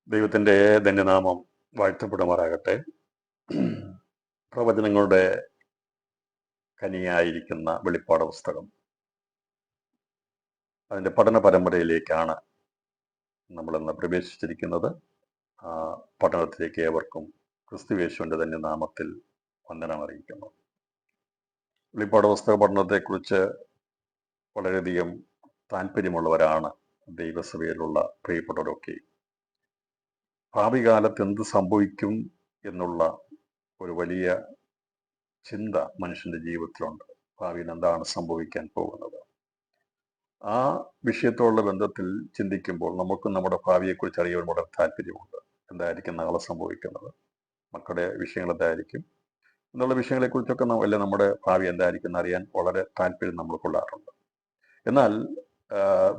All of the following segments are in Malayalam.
ദൈവത്തിൻ്റെ ധന്യനാമം വാഴ്ത്തപ്പെടുമാറാകട്ടെ. പ്രവചനങ്ങളുടെ കനിയായിരിക്കുന്ന വെളിപ്പാട് പുസ്തകം, അതിൻ്റെ പഠന പരമ്പരയിലേക്കാണ് നമ്മളിന്ന് പ്രവേശിച്ചിരിക്കുന്നത്. ആ പഠനത്തിലേക്ക് ഏവർക്കും ക്രിസ്തുയേശുവിൻ്റെ ധന്യനാമത്തിൽ വന്ദനം അറിയിക്കുന്നു. വെളിപ്പാട് പുസ്തക പഠനത്തെക്കുറിച്ച് വളരെയധികം താല്പര്യമുള്ളവരാണ് ദൈവസഭയിലുള്ള പ്രിയപ്പെട്ടവരൊക്കെ. ഭാവി കാലത്ത് എന്ത് സംഭവിക്കും എന്നുള്ള ഒരു വലിയ ചിന്ത മനുഷ്യന്റെ ജീവിതത്തിലുണ്ട്. ഭാവിയിൽ എന്താണ് സംഭവിക്കാൻ പോകുന്നത്? ആ വിഷയത്തോടുള്ള ബന്ധത്തിൽ ചിന്തിക്കുമ്പോൾ നമുക്ക് നമ്മുടെ ഭാവിയെക്കുറിച്ച് അറിയാൻ വളരെ താല്പര്യമുണ്ട്. എന്തായിരിക്കും നാളെ സംഭവിക്കുന്നത്, മക്കളുടെ വിഷയങ്ങൾ എന്തായിരിക്കും എന്നുള്ള വിഷയങ്ങളെക്കുറിച്ചൊക്കെ അല്ലെ നമ്മുടെ ഭാവി എന്തായിരിക്കും എന്നറിയാൻ വളരെ താല്പര്യം നമ്മൾ കൊള്ളാറുണ്ട്. എന്നാൽ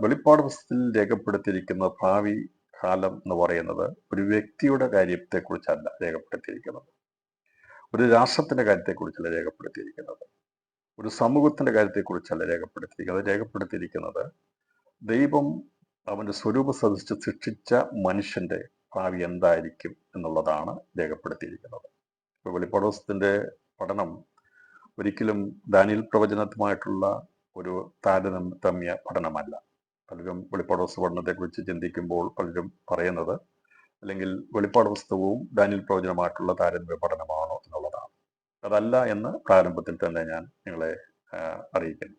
വെളിപ്പാട് പുസ്തകത്തിൽ രേഖപ്പെടുത്തിയിരിക്കുന്ന ഭാവി കാലം എന്ന് പറയുന്നത് ഒരു വ്യക്തിയുടെ കാര്യത്തെക്കുറിച്ചല്ല രേഖപ്പെടുത്തിയിരിക്കുന്നത്, ഒരു രാഷ്ട്രത്തിന്റെ കാര്യത്തെക്കുറിച്ചല്ല രേഖപ്പെടുത്തിയിരിക്കുന്നത്, ഒരു സമൂഹത്തിന്റെ കാര്യത്തെക്കുറിച്ചല്ല രേഖപ്പെടുത്തിയിരിക്കുന്നത്. രേഖപ്പെടുത്തിയിരിക്കുന്നത് ദൈവം അവന്റെ സ്വരൂപ സദൃശ സൃഷ്ടിച്ച മനുഷ്യന്റെ ഭാവി എന്തായിരിക്കും എന്നുള്ളതാണ് രേഖപ്പെടുത്തിയിരിക്കുന്നത്. ഇപ്പോൾ വെളിപ്പാട് പുസ്തകത്തിന്റെ പഠനം ഒരിക്കലും ദാനിയേൽ പ്രവചനത്തുമായിട്ടുള്ള ഒരു താരതമ്യ പഠനമല്ല. പലരും വെളിപ്പാട് പുസ്തക പഠനത്തെക്കുറിച്ച് ചിന്തിക്കുമ്പോൾ പലരും പറയുന്നത് അല്ലെങ്കിൽ വെളിപ്പാട് പുസ്തകവും ദാനിയേൽ പ്രവചനമായിട്ടുള്ള താരതമ്യ പഠനമാണോ എന്നുള്ളതാണ്. അതല്ല എന്ന് പ്രാരംഭത്തിൽ തന്നെ ഞാൻ നിങ്ങളെ അറിയിക്കുന്നു.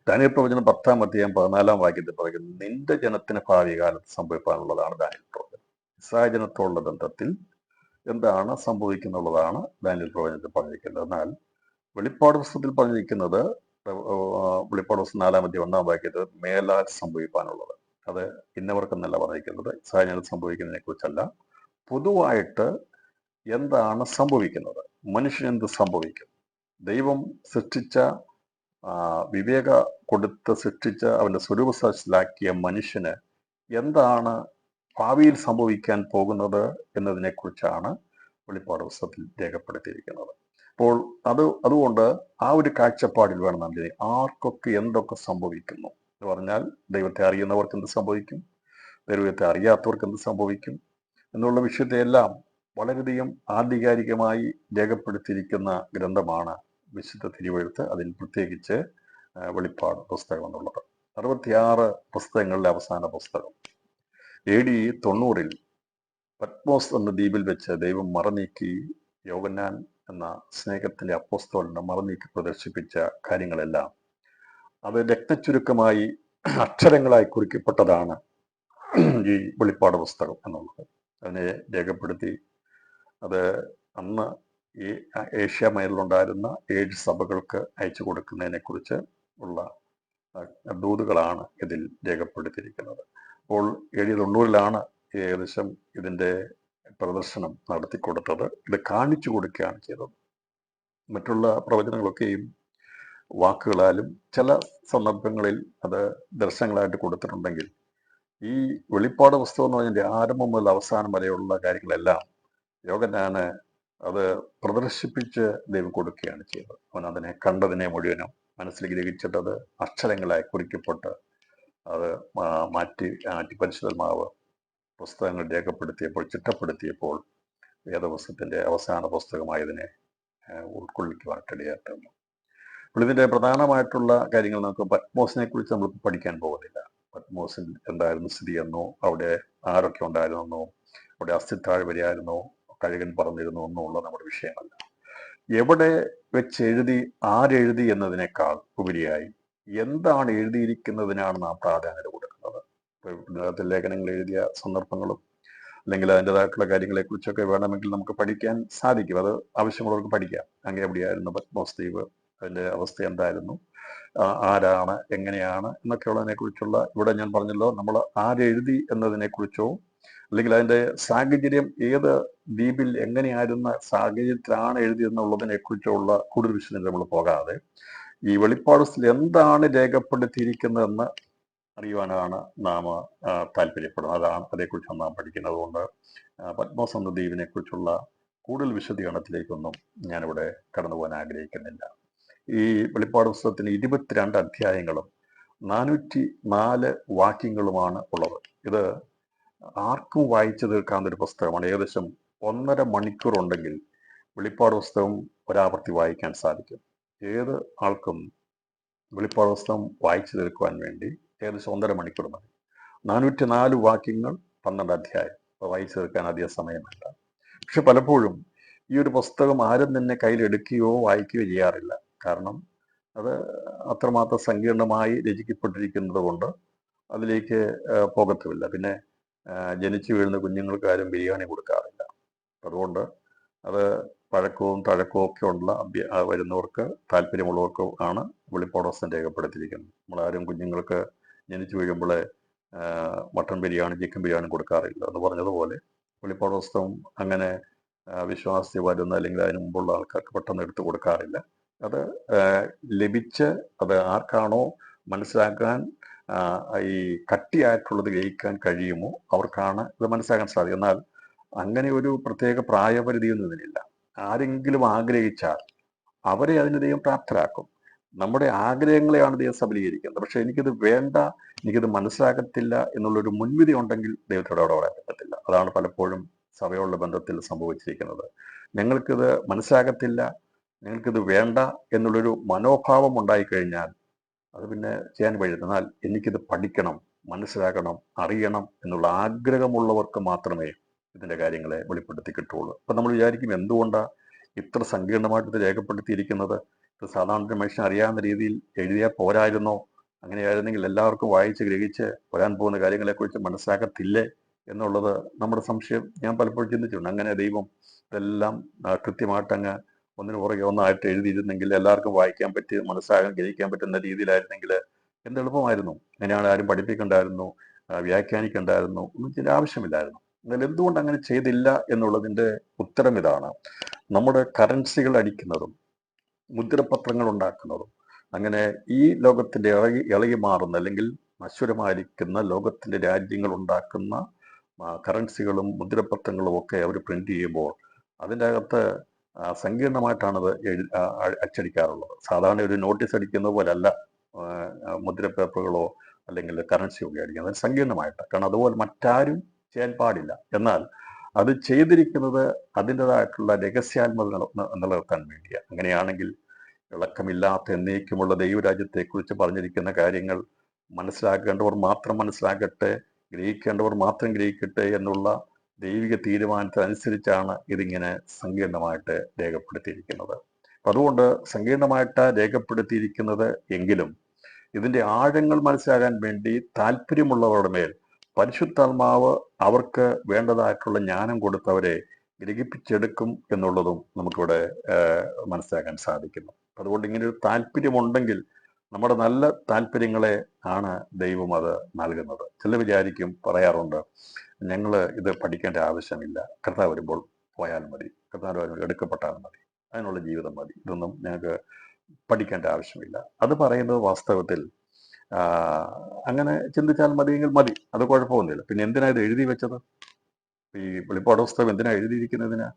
ദാനിയേൽ പ്രവചനം 10-ാം അധ്യായം 14-ാം വാക്യത്തിൽ പറയുന്നത് നിന്റെ ജനത്തിന് ഭാവി കാലത്ത് സംഭവിക്കാനുള്ളതാണ് ദാനിയേൽ പ്രവചനം. ഇസ്രായേൽ ജനത്തോടുള്ള ബന്ധത്തിൽ എന്താണ് സംഭവിക്കുന്നുള്ളതാണ് ദാനിയേൽ പ്രവചനത്തിൽ പറഞ്ഞിരിക്കുന്നത്. എന്നാൽ വെളിപ്പാട് പുസ്തകത്തിൽ പറഞ്ഞിരിക്കുന്നത്, വെളിപ്പാട് പുസ്തകം 4-ാം അധ്യായം 1-ാം വാക്യത്തിൽ മേലാൽ സംഭവിക്കാനുള്ളത്. അത് ഇന്നവർക്കെന്നല്ല പറഞ്ഞിരിക്കുന്നത്, ഇസ്രായേൽ ജനത്തിൽ സംഭവിക്കുന്നതിനെ കുറിച്ചല്ല. പൊതുവായിട്ട് എന്താണ് സംഭവിക്കുന്നത്, മനുഷ്യൻ എന്ത് സംഭവിക്കും, ദൈവം സൃഷ്ടിച്ച വിവേക കൊടുത്ത് സൃഷ്ടിച്ച അവന്റെ സ്വരൂപസാക്ഷിലാക്കിയ മനുഷ്യന് എന്താണ് ഭാവിയിൽ സംഭവിക്കാൻ പോകുന്നത് എന്നതിനെ കുറിച്ചാണ് വെളിപ്പാട് പുസ്തകത്തിൽ രേഖപ്പെടുത്തിയിരിക്കുന്നത്. അപ്പോൾ അതുകൊണ്ട് ആ ഒരു കാഴ്ചപ്പാടിൽ വേണം നാം ആർക്കൊക്കെ എന്തൊക്കെ സംഭവിക്കുന്നു എന്ന് പറഞ്ഞാൽ, ദൈവത്തെ അറിയുന്നവർക്ക് എന്ത് സംഭവിക്കും, ദൈവത്തെ അറിയാത്തവർക്ക് എന്ത് സംഭവിക്കും എന്നുള്ള വിഷയത്തെയെല്ലാം വളരെയധികം ആധികാരികമായി രേഖപ്പെടുത്തിയിരിക്കുന്ന ഗ്രന്ഥമാണ് വിശുദ്ധ തിരുവെഴുത്ത്. അതിൽ പ്രത്യേകിച്ച് വെളിപ്പാട് പുസ്തകം എന്നുള്ളത് 66 പുസ്തകങ്ങളിലെ അവസാന പുസ്തകം. AD 90-ൽ പത്മോസ് എന്ന ദ്വീപിൽ വെച്ച് ദൈവം മറനീക്കി യോഹന്നാൻ എന്ന സ്നേഹത്തിന്റെ അപ്പോസ്തലനെ മറനീക്കി പ്രദർശിപ്പിച്ച കാര്യങ്ങളെല്ലാം അത് രക്തചുരുക്കമായി അക്ഷരങ്ങളായി കുറിക്കപ്പെട്ടതാണ് ഈ വെളിപ്പാട് പുസ്തകം എന്നുള്ളത്. അതിനെ രേഖപ്പെടുത്തി അത് അന്ന് ഈ ഏഷ്യ മൈലിലുണ്ടായിരുന്ന 7 സഭകൾക്ക് അയച്ചു കൊടുക്കുന്നതിനെ കുറിച്ച് ഉള്ള ദൂതുകളാണ് ഇതിൽ രേഖപ്പെടുത്തിയിരിക്കുന്നത്. അപ്പോൾ AD 90-ലാണ് ഏകദേശം ഇതിൻ്റെ പ്രദർശനം നടത്തിക്കൊടുത്തത്. ഇത് കാണിച്ചു കൊടുക്കുകയാണ് ചെയ്തത്. മറ്റുള്ള പ്രവചനങ്ങളൊക്കെയും വാക്കുകളാലും ചില സന്ദർഭങ്ങളിൽ അത് ദർശനങ്ങളായിട്ട് കൊടുത്തിട്ടുണ്ടെങ്കിൽ, ഈ വെളിപ്പാട് പുസ്തകം എന്ന് പറഞ്ഞതിൻ്റെ ആരംഭം മുതൽ അവസാനം വരെയുള്ള കാര്യങ്ങളെല്ലാം യോഹന്നാന് അത് പ്രദർശിപ്പിച്ച് ദൈവം കൊടുക്കുകയാണ് ചെയ്തത്. അവൻ അതിനെ കണ്ടതിനെ മുഴുവനും മനസ്സിൽ ഗ്രഹിച്ചിട്ട് അത് അക്ഷരങ്ങളായി കുറിക്കപ്പെട്ട് അത് മാറ്റി പരിശുദ്ധാത്മാവ് പുസ്തകങ്ങൾ രേഖപ്പെടുത്തിയപ്പോൾ, ചിട്ടപ്പെടുത്തിയപ്പോൾ വേദപുസ്തകത്തിന്റെ അവസാന പുസ്തകമായതിനെ ഉൾക്കൊള്ളിക്കുവാനിടയായിട്ടുണ്ട്. അപ്പോൾ ഇതിന്റെ പ്രധാനമായിട്ടുള്ള കാര്യങ്ങൾ നമുക്ക് പത്മോസിനെ കുറിച്ച് നമ്മൾ പഠിക്കാൻ പോകുന്നില്ല. പത്മോസിൽ എന്തായിരുന്നു സ്ഥിതി എന്നോ, അവിടെ ആരൊക്കെ ഉണ്ടായിരുന്നോ, അവിടെ അസ്ഥിത്താഴ് വരെയായിരുന്നോ, കഴുകൻ പറഞ്ഞിരുന്നു എന്നുള്ള നമ്മുടെ വിഷയമല്ല. എവിടെ വെച്ച് എഴുതി, ആരെഴുതി എന്നതിനേക്കാൾ ഉപരിയായി എന്താണ് എഴുതിയിരിക്കുന്നതിനാണ് നാം പ്രാധാന്യത കൊടുക്കുന്നത്. ഇപ്പോൾ ലേഖനങ്ങൾ എഴുതിയ സന്ദർഭങ്ങളും അല്ലെങ്കിൽ അതിൻ്റെതായിട്ടുള്ള കാര്യങ്ങളെക്കുറിച്ചൊക്കെ വേണമെങ്കിൽ നമുക്ക് പഠിക്കാൻ സാധിക്കും. അത് ആവശ്യമുള്ളവർക്ക് പഠിക്കാം. അങ്ങനെ എവിടെയായിരുന്നു പത്മോസ് ദ്വീപ്, അതിൻ്റെ അവസ്ഥ എന്തായിരുന്നു, ആരാണ്, എങ്ങനെയാണ് എന്നൊക്കെയുള്ളതിനെ കുറിച്ചുള്ള, ഇവിടെ ഞാൻ പറഞ്ഞല്ലോ, നമ്മൾ ആരെഴുതി എന്നതിനെക്കുറിച്ചോ അല്ലെങ്കിൽ അതിൻ്റെ സാഹചര്യം ഏത് ദ്വീപിൽ എങ്ങനെയായിരുന്ന സാഹചര്യത്തിലാണ് എഴുതിയെന്നുള്ളതിനെ കുറിച്ചോ ഉള്ള കൂടുതൽ വിശദങ്ങൾ നമ്മൾ പോകാതെ ഈ വെളിപ്പാട് എന്താണ് രേഖപ്പെടുത്തിയിരിക്കുന്നതെന്ന് അറിയുവാനാണ് നാം താല്പര്യപ്പെടുന്നത്. അതേക്കുറിച്ചാണ് നാം പഠിക്കുന്നത്. അതുകൊണ്ട് പത്മോസ് എന്ന ദ്വീപിനെ കുറിച്ചുള്ള കൂടുതൽ വിശദീകരണത്തിലേക്കൊന്നും ഞാനിവിടെ കടന്നു പോകാൻ ആഗ്രഹിക്കുന്നില്ല. ഈ വെളിപ്പാട് പുസ്തകത്തിന് 22 അധ്യായങ്ങളും 404 വാക്യങ്ങളുമാണ് ഉള്ളത്. ഇത് ആർക്കും വായിച്ചു തീർക്കാവുന്ന ഒരു പുസ്തകമാണ്. ഏകദേശം 1.5 മണിക്കൂർ ഉണ്ടെങ്കിൽ വെളിപ്പാട് പുസ്തകം ഒരാവർത്തി വായിക്കാൻ സാധിക്കും. ഏത് ആൾക്കും വെളിപ്പാട് പുസ്തകം വായിച്ചു തീർക്കുവാൻ വേണ്ടി ഏകദേശം 1.5 മണിക്കൂർ മതി. 404 വാക്യങ്ങൾ, 12 അധ്യായം. അപ്പോൾ വായിച്ചു തീർക്കാൻ അധികം സമയമല്ല. പക്ഷെ പലപ്പോഴും ഈ ഒരു പുസ്തകം ആരും തന്നെ കയ്യിലെടുക്കുകയോ വായിക്കുകയോ ചെയ്യാറില്ല. കാരണം അത് അത്രമാത്രം സങ്കീർണമായി രചിക്കപ്പെട്ടിരിക്കുന്നത് കൊണ്ട് അതിലേക്ക് പോകത്തുമില്ല. പിന്നെ ജനിച്ചു വീഴുന്ന കുഞ്ഞുങ്ങൾക്ക് ആരും ബിരിയാണി കൊടുക്കാറില്ല. അതുകൊണ്ട് അത് പഴക്കവും തഴക്കവും ഒക്കെ ഉള്ള വരുന്നവർക്ക്, താല്പര്യമുള്ളവർക്ക് ആണ് വെളിപ്പാട് പുസ്തകം രേഖപ്പെടുത്തിയിരിക്കുന്നത്. നമ്മളാരും കുഞ്ഞുങ്ങൾക്ക് ജനിച്ചു വീഴുമ്പോൾ മട്ടൺ ബിരിയാണി, ചിക്കൻ ബിരിയാണി കൊടുക്കാറില്ല എന്ന് പറഞ്ഞതുപോലെ വെളിപ്പാട് പുസ്തകം അങ്ങനെ വിശ്വാസി വരുന്ന അല്ലെങ്കിൽ അതിന് മുമ്പുള്ള ആൾക്കാർക്ക് പെട്ടെന്ന് എടുത്തു കൊടുക്കാറില്ല. അത് ലഭിച്ച് അത് ആർക്കാണോ മനസ്സിലാക്കാൻ ഈ കട്ടിയായിട്ടുള്ളത് ഗ്രഹിക്കാൻ കഴിയുമോ അവർക്കാണ് ഇത് മനസ്സിലാക്കാൻ സാധിക്കും. എന്നാൽ അങ്ങനെ ഒരു പ്രത്യേക പ്രായപരിധിയൊന്നും ഇതിനില്ല. ആരെങ്കിലും ആഗ്രഹിച്ചാൽ അവരെ അതിന് ദൈവം പ്രാപ്തരാക്കും. നമ്മുടെ ആഗ്രഹങ്ങളെയാണ് ദൈവം സബലീകരിക്കുന്നത്. പക്ഷെ എനിക്കിത് വേണ്ട, എനിക്കിത് മനസ്സിലാകത്തില്ല എന്നുള്ളൊരു മുൻവിധി ഉണ്ടെങ്കിൽ ദൈവത്തോട് അവിടെ പറയാൻ പറ്റത്തില്ല. അതാണ് പലപ്പോഴും സഭയുള്ള ബന്ധത്തിൽ സംഭവിച്ചിരിക്കുന്നത്. ഞങ്ങൾക്കിത് മനസ്സിലാകത്തില്ല, ഞങ്ങൾക്കിത് വേണ്ട എന്നുള്ളൊരു മനോഭാവം ഉണ്ടായിക്കഴിഞ്ഞാൽ അത് പിന്നെ ചെയ്യാൻ കഴിയില്ല. എന്നാൽ എനിക്കിത് പഠിക്കണം, മനസ്സിലാക്കണം, അറിയണം എന്നുള്ള ആഗ്രഹമുള്ളവർക്ക് മാത്രമേ ഇതിൻ്റെ കാര്യങ്ങളെ വെളിപ്പെടുത്തി കിട്ടുള്ളൂ. അപ്പം നമ്മൾ വിചാരിക്കും, എന്തുകൊണ്ടാണ് ഇത്ര സങ്കീർണമായിട്ട് ഇത് രേഖപ്പെടുത്തിയിരിക്കുന്നത്? ഇത് സാധാരണ മനുഷ്യൻ അറിയാവുന്ന രീതിയിൽ എഴുതിയാൽ പോരായിരുന്നോ? അങ്ങനെയായിരുന്നെങ്കിൽ എല്ലാവർക്കും വായിച്ച് ഗ്രഹിച്ച് വരാൻ പോകുന്ന കാര്യങ്ങളെക്കുറിച്ച് മനസ്സിലാക്കത്തില്ലേ എന്നുള്ളത് നമ്മുടെ സംശയം. ഞാൻ പലപ്പോഴും ചിന്തിച്ചിട്ടുണ്ട്. അങ്ങനെ ദൈവം ഇതെല്ലാം കൃത്യമായിട്ടങ്ങ് ഒന്നിനു പുറകെ ഒന്നായിട്ട് എഴുതിയിരുന്നെങ്കിൽ, എല്ലാവർക്കും വായിക്കാൻ പറ്റി മനസ്സിലാക്കാൻ ഗ്രഹിക്കാൻ പറ്റുന്ന രീതിയിലായിരുന്നെങ്കിൽ എന്ത് എളുപ്പമായിരുന്നു. അങ്ങനെയാണ് ആരും പഠിപ്പിക്കണ്ടായിരുന്നു, വ്യാഖ്യാനിക്കണ്ടായിരുന്നു, ഒന്നും ചെയ്യേണ്ട ആവശ്യമില്ലായിരുന്നു. എന്നാൽ എന്തുകൊണ്ട് അങ്ങനെ ചെയ്തില്ല എന്നുള്ളതിൻ്റെ ഉത്തരം ഇതാണ്. നമ്മുടെ കറൻസികൾ അടിക്കുന്നതും മുദ്രപത്രങ്ങൾ ഉണ്ടാക്കുന്നതും അങ്ങനെ ഈ ലോകത്തിൻ്റെ ഇളകി മാറുന്ന അല്ലെങ്കിൽ നശ്വരമായിരിക്കുന്ന ലോകത്തിൻ്റെ രാജ്യങ്ങൾ ഉണ്ടാക്കുന്ന കറൻസികളും മുദ്രപത്രങ്ങളും ഒക്കെ അവർ പ്രിന്റ് ചെയ്യുമ്പോൾ അതിൻ്റെ അകത്ത് സങ്കീർണമായിട്ടാണത് അച്ചടിക്കാറുള്ളത്. സാധാരണ ഒരു നോട്ടീസ് അടിക്കുന്ന പോലല്ല മുദ്ര പേപ്പറുകളോ അല്ലെങ്കിൽ കറൻസിയോ ഒക്കെ അടിക്കുന്നത്. അത് സങ്കീർണമായിട്ടാണ്. കാരണം അതുപോലെ മറ്റാരും ചെയ്യാൻ പാടില്ല. എന്നാൽ അത് ചെയ്തിരിക്കുന്നത് അതിൻ്റെതായിട്ടുള്ള രഹസ്യാത്മക നിലനിർത്താൻ വേണ്ടിയാണ്. അങ്ങനെയാണെങ്കിൽ ഇളക്കമില്ലാത്ത എന്നേക്കുമുള്ള ദൈവരാജ്യത്തെക്കുറിച്ച് പറഞ്ഞിരിക്കുന്ന കാര്യങ്ങൾ മനസ്സിലാക്കേണ്ടവർ മാത്രം മനസ്സിലാക്കട്ടെ, ഗ്രഹിക്കേണ്ടവർ മാത്രം ഗ്രഹിക്കട്ടെ എന്നുള്ള ദൈവിക തീരുമാനത്തിനനുസരിച്ചാണ് ഇതിങ്ങനെ സങ്കീർണമായിട്ട് രേഖപ്പെടുത്തിയിരിക്കുന്നത്. അപ്പം അതുകൊണ്ട് സങ്കീർണമായിട്ട് രേഖപ്പെടുത്തിയിരിക്കുന്നത് എങ്കിലും ഇതിൻ്റെ ആഴങ്ങൾ മനസ്സിലാകാൻ വേണ്ടി താല്പര്യമുള്ളവരുടെ മേൽ പരിശുദ്ധാത്മാവ് അവർക്ക് വേണ്ടതായിട്ടുള്ള ജ്ഞാനം കൊടുത്തവരെ ഗ്രഹിപ്പിച്ചെടുക്കും എന്നുള്ളതും നമുക്കിവിടെ മനസ്സിലാക്കാൻ സാധിക്കുന്നു. അതുകൊണ്ട് ഇങ്ങനെ ഒരു താല്പര്യമുണ്ടെങ്കിൽ നമ്മുടെ നല്ല താല്പര്യങ്ങളെ ആണ് ദൈവം അത് നൽകുന്നത്. ചില വിചാരിക്കും, പറയാറുണ്ട്, ഞങ്ങൾ ഇത് പഠിക്കേണ്ട ആവശ്യമില്ല, കർത്താവ് വരുമ്പോൾ പോയാൽ മതി, കർത്താവ് വരുമ്പോൾ എടുക്കപ്പെട്ടാൽ മതി, അതിനുള്ള ജീവിതം മതി, ഇതൊന്നും ഞങ്ങൾക്ക് പഠിക്കേണ്ട ആവശ്യമില്ല. അത് പറയുന്നത് വാസ്തവത്തിൽ അങ്ങനെ ചിന്തിച്ചാൽ മതിയെങ്കിൽ മതി, അത് കുഴപ്പമൊന്നുമില്ല. പിന്നെ എന്തിനാ ഇത് എഴുതി വെച്ചത്? ഈ വെളിപ്പാട് പുസ്തകം എന്തിനാ എഴുതിയിരിക്കുന്നതിനാ?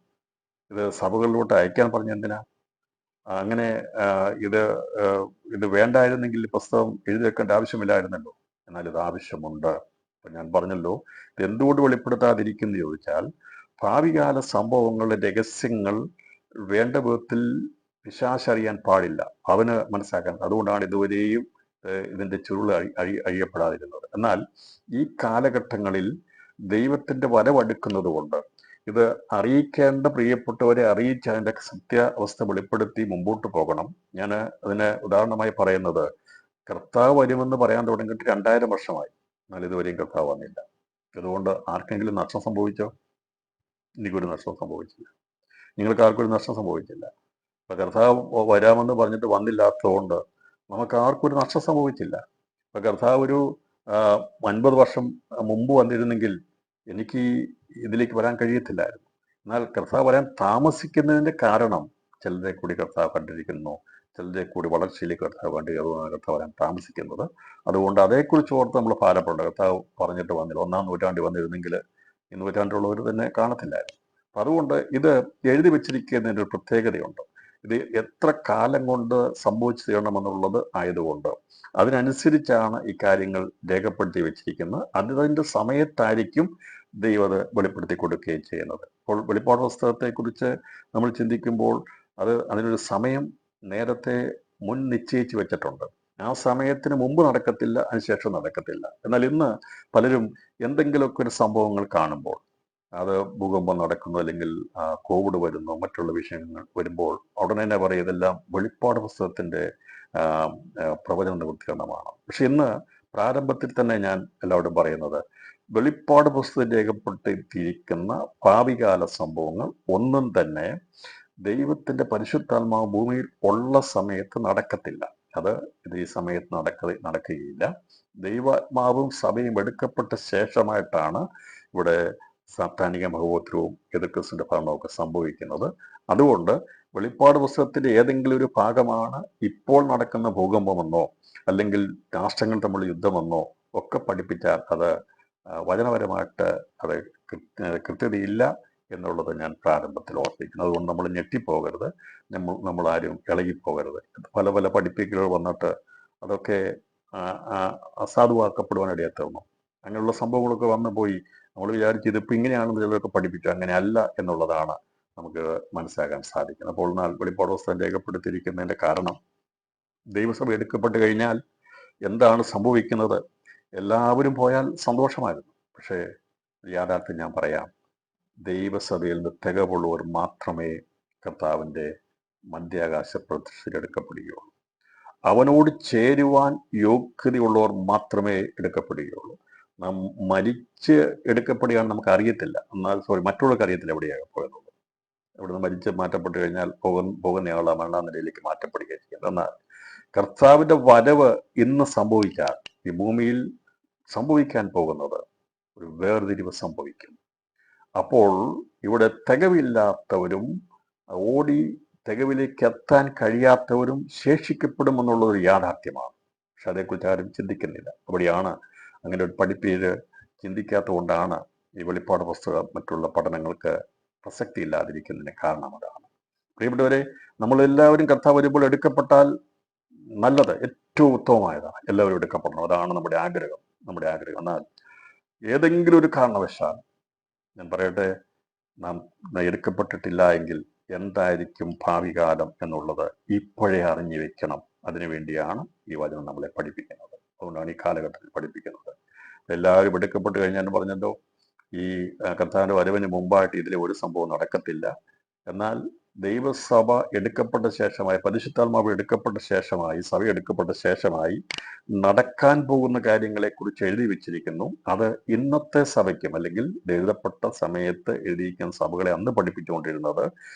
ഇത് സഭകളിലോട്ട് അയക്കാൻ പറഞ്ഞ എന്തിനാ? അങ്ങനെ ഇത് വേണ്ടായിരുന്നെങ്കിൽ പുസ്തകം എഴുതി വെക്കേണ്ട ആവശ്യമില്ലായിരുന്നല്ലോ. എന്നാൽ ഇത് ആവശ്യമുണ്ട്. അപ്പം ഞാൻ പറഞ്ഞല്ലോ, ഇത് എന്തുകൊണ്ട് വെളിപ്പെടുത്താതിരിക്കുന്നു ചോദിച്ചാൽ, ഭാവികാല സംഭവങ്ങളുടെ രഹസ്യങ്ങൾ വേണ്ട വിധത്തിൽ പിശാചറിയാൻ പാടില്ല, അവന് മനസ്സിലാക്കാൻ. അതുകൊണ്ടാണ് ഇതുവരെയും ഇതിൻ്റെ ചുരുൾ അഴിയപ്പെടാതിരുന്നത്. എന്നാൽ ഈ കാലഘട്ടങ്ങളിൽ ദൈവത്തിൻ്റെ വരവടുക്കുന്നത് കൊണ്ട് ഇത് അറിയിക്കേണ്ട പ്രിയപ്പെട്ടവരെ അറിയിച്ച് അതിൻ്റെ സത്യാവസ്ഥ വെളിപ്പെടുത്തി മുമ്പോട്ട് പോകണം. ഞാൻ അതിന് ഉദാഹരണമായി പറയുന്നത്, കർത്താവ് വരുമെന്ന് പറയാൻ തുടങ്ങിയിട്ട് 2000 വർഷമായി, എന്നാൽ ഇതുവരെയും കർത്താവ് വന്നില്ല. അതുകൊണ്ട് ആർക്കെങ്കിലും നഷ്ടം സംഭവിച്ചോ? എനിക്കൊരു നഷ്ടം സംഭവിച്ചില്ല, നിങ്ങൾക്ക് ആർക്കൊരു നഷ്ടം സംഭവിച്ചില്ല. ഇപ്പം കർത്താവ് വരാമെന്ന് പറഞ്ഞിട്ട് വന്നില്ലാത്തതുകൊണ്ട് നമുക്ക് ആർക്കും ഒരു നഷ്ടം സംഭവിച്ചില്ല. ഇപ്പം കർത്താവ് ഒരു 50 വർഷം മുമ്പ് വന്നിരുന്നെങ്കിൽ എനിക്ക് ഇതിലേക്ക് വരാൻ കഴിയത്തില്ലായിരുന്നു. എന്നാൽ കർത്താവ് വരാൻ താമസിക്കുന്നതിൻ്റെ കാരണം ചിലരെ കൂടി കർത്താവ് കണ്ടിരിക്കുന്നു, ചിലരെ കൂടി വളർച്ചയിലേക്ക് കർത്താവ് അതുകൊണ്ടാണ് കർത്താവ് വരാൻ താമസിക്കുന്നത്. അതുകൊണ്ട് അതേക്കുറിച്ച് ഓർത്ത് നമ്മൾ ഭാരപ്പെടേണ്ട. കർത്താവ് പറഞ്ഞിട്ട് വന്നില്ല, 1-ാം നൂറ്റാണ്ടിൽ വന്നിരുന്നെങ്കിൽ ഈ നൂറ്റാണ്ടിലുള്ളവർ തന്നെ കാണത്തില്ലായിരുന്നു. അപ്പം അതുകൊണ്ട് ഇത് എഴുതി വെച്ചിരിക്കുന്നതിൻ്റെ ഒരു പ്രത്യേകതയുണ്ട്. ഇത് എത്ര കാലം കൊണ്ട് സംഭവിച്ചു തീരണമെന്നുള്ളത് ആയതുകൊണ്ട് അതിനനുസരിച്ചാണ് ഈ കാര്യങ്ങൾ രേഖപ്പെടുത്തി വെച്ചിരിക്കുന്നത്. അതിൻ്റെ സമയത്തായിരിക്കും ദൈവം അത് വെളിപ്പെടുത്തി കൊടുക്കുകയും ചെയ്യുന്നത്. അപ്പോൾ വെളിപ്പാട് പുസ്തകത്തെക്കുറിച്ച് നമ്മൾ ചിന്തിക്കുമ്പോൾ അതിനൊരു സമയം നേരത്തെ മുൻ നിശ്ചയിച്ച് വെച്ചിട്ടുണ്ട്. ആ സമയത്തിന് മുമ്പ് നടക്കത്തില്ല, അതിനുശേഷം നടക്കത്തില്ല. എന്നാൽ ഇന്ന് പലരും എന്തെങ്കിലുമൊക്കെ ഒരു സംഭവങ്ങൾ കാണുമ്പോൾ, അത് ഭൂകമ്പം നടക്കുന്നു, അല്ലെങ്കിൽ കോവിഡ് വരുന്നു, മറ്റുള്ള വിഷയങ്ങൾ വരുമ്പോൾ ഉടനെ തന്നെ പറയും ഇതെല്ലാം വെളിപ്പാട് പുസ്തകത്തിന്റെ പ്രവചന നിവൃത്തീകരണമാണ്. പക്ഷെ ഇന്ന് പ്രാരംഭത്തിൽ തന്നെ ഞാൻ എല്ലാവരും പറയുന്നത്, വെളിപ്പാട് പുസ്തകം രേഖപ്പെടുത്തിയിരിക്കുന്ന ഭാവികാല സംഭവങ്ങൾ ഒന്നും തന്നെ ദൈവത്തിന്റെ പരിശുദ്ധാത്മാവ് ഭൂമിയിൽ ഉള്ള സമയത്ത് നടക്കത്തില്ല. അത് ഈ സമയത്ത് നടക്കുകയില്ല. ദൈവാത്മാവും സഭയും എടുക്കപ്പെട്ട ശേഷമായിട്ടാണ് ഇവിടെ സാത്താനിക മഹോത്തരവും എതിർക്രിസ്തുവിന്റെ ഭരണമൊക്കെ സംഭവിക്കുന്നത്. അതുകൊണ്ട് വെളിപ്പാട് പുസ്തകത്തിന്റെ ഏതെങ്കിലും ഒരു ഭാഗമാണ് ഇപ്പോൾ നടക്കുന്ന ഭൂകമ്പമെന്നോ അല്ലെങ്കിൽ രാഷ്ട്രങ്ങൾ തമ്മിലുള്ള യുദ്ധമെന്നോ ഒക്കെ പഠിപ്പിച്ചാൽ അത് വചനപരമായിട്ട് അത് കൃത്യതയില്ല എന്നുള്ളത് ഞാൻ പ്രാരംഭത്തിൽ ഓർപ്പിക്കുന്നു. അതുകൊണ്ട് നമ്മൾ ഞെട്ടിപ്പോകരുത്, നമ്മളാരും ഇളകിപ്പോകരുത്. പല പല പഠിപ്പിക്കലുകൾ വന്നിട്ട് അതൊക്കെ അസാധുവാക്കപ്പെടുവാനിടയാത്തന്നു. അങ്ങനെയുള്ള സംഭവങ്ങളൊക്കെ വന്നു പോയി. നമ്മൾ വിചാരിച്ച് ഇതിപ്പോൾ ഇങ്ങനെയാണെന്ന് ചിലരൊക്കെ പഠിപ്പിച്ചു. അങ്ങനെ അല്ല എന്നുള്ളതാണ് നമുക്ക് മനസ്സിലാക്കാൻ സാധിക്കുന്നത്. അപ്പോൾ വെളിപ്പാട് പുസ്തകം രേഖപ്പെടുത്തിയിരിക്കുന്നതിന്റെ കാരണം, ദൈവസഭ എടുക്കപ്പെട്ട് കഴിഞ്ഞാൽ എന്താണ് സംഭവിക്കുന്നത്? എല്ലാവരും പോയാൽ സന്തോഷമായിരുന്നു. പക്ഷേ യാഥാർത്ഥ്യം ഞാൻ പറയാം, ദൈവസഭയിൽ നിന്ന് തികവുള്ളവർ മാത്രമേ കർത്താവിൻ്റെ മധ്യാകാശ പ്രത്യക്ഷത്തിൽ എടുക്കപ്പെടുകയുള്ളൂ. അവനോട് ചേരുവാൻ യോഗ്യതയുള്ളവർ മാത്രമേ എടുക്കപ്പെടുകയുള്ളൂ. നാം മരിച്ച് എടുക്കപ്പെടുകയാണെന്ന് നമുക്ക് അറിയത്തില്ല. എന്നാൽ മറ്റുള്ളവർക്ക് അറിയത്തില്ല എവിടെയാണ് പോയെന്നുള്ളത്. ഇവിടുന്ന് മരിച്ച് മാറ്റപ്പെട്ട് കഴിഞ്ഞാൽ പോകുന്നയാൾ മരണനിലയിലേക്ക് മാറ്റപ്പെടുകയും ചെയ്യുന്നത്. എന്നാൽ കർത്താവിന്റെ വരവ് ഇന്ന് സംഭവിച്ചാൽ ഈ ഭൂമിയിൽ സംഭവിക്കാൻ പോകുന്നത് ഒരു വേർതിരിവ് സംഭവിക്കും. അപ്പോൾ ഇവിടെ തികവില്ലാത്തവരും ഓടി തികവിലേക്ക് എത്താൻ കഴിയാത്തവരും ശേഷിക്കപ്പെടുമെന്നുള്ളതൊരു യാഥാർത്ഥ്യമാണ്. പക്ഷെ അതേക്കുറിച്ച് ആരും ചിന്തിക്കുന്നില്ല. അവിടെയാണ് അങ്ങനെ ഒരു പഠിപ്പീര് ചിന്തിക്കാത്തത് കൊണ്ടാണ് ഈ വെളിപ്പാട് പുസ്തകം മറ്റുള്ള പഠനങ്ങൾക്ക് പ്രസക്തി ഇല്ലാതിരിക്കുന്നതിന് കാരണം അതാണ്. പ്രിയപ്പെട്ടവരെ, നമ്മളെല്ലാവരും കർത്താവ് വരുമ്പോൾ എടുക്കപ്പെട്ടാൽ നല്ലത്, ഏറ്റവും ഉത്തമമായതാണ്. എല്ലാവരും എടുക്കപ്പെടണം. അതാണ് നമ്മുടെ ആഗ്രഹം. എന്നാൽ ഏതെങ്കിലും ഒരു കാരണവശാൽ ഞാൻ പറയട്ടെ, നാം എടുക്കപ്പെട്ടിട്ടില്ല എങ്കിൽ എന്തായിരിക്കും ഭാവി കാലം എന്നുള്ളത് ഇപ്പോഴേ അറിഞ്ഞു വെക്കണം. അതിനുവേണ്ടിയാണ് ഈ വചനം നമ്മളെ പഠിപ്പിക്കുന്നത്. അതുകൊണ്ടാണ് ഈ കാലഘട്ടത്തിൽ പഠിപ്പിക്കുന്നത്. എല്ലാവരും എടുക്കപ്പെട്ട് കഴിഞ്ഞാൽ പറഞ്ഞല്ലോ, ഈ കർത്താവിന്റെ വരവിന് മുമ്പായിട്ട് ഇതിലെ ഒരു സംഭവം നടക്കത്തില്ല. എന്നാൽ ദൈവസഭ എടുക്കപ്പെട്ട ശേഷമായി, പരിശുദ്ധാത്മാവ് എടുക്കപ്പെട്ട ശേഷമായി, സഭ എടുക്കപ്പെട്ട ശേഷമായി നടക്കാൻ പോകുന്ന കാര്യങ്ങളെക്കുറിച്ച് എഴുതി വെച്ചിരിക്കുന്നു. അത് ഇന്നത്തെ സഭയ്ക്കും, അല്ലെങ്കിൽ എഴുതപ്പെട്ട സമയത്ത് എഴുതിയിരിക്കുന്ന സഭകളെ അന്ന് പഠിപ്പിച്ചുകൊണ്ടിരുന്നത്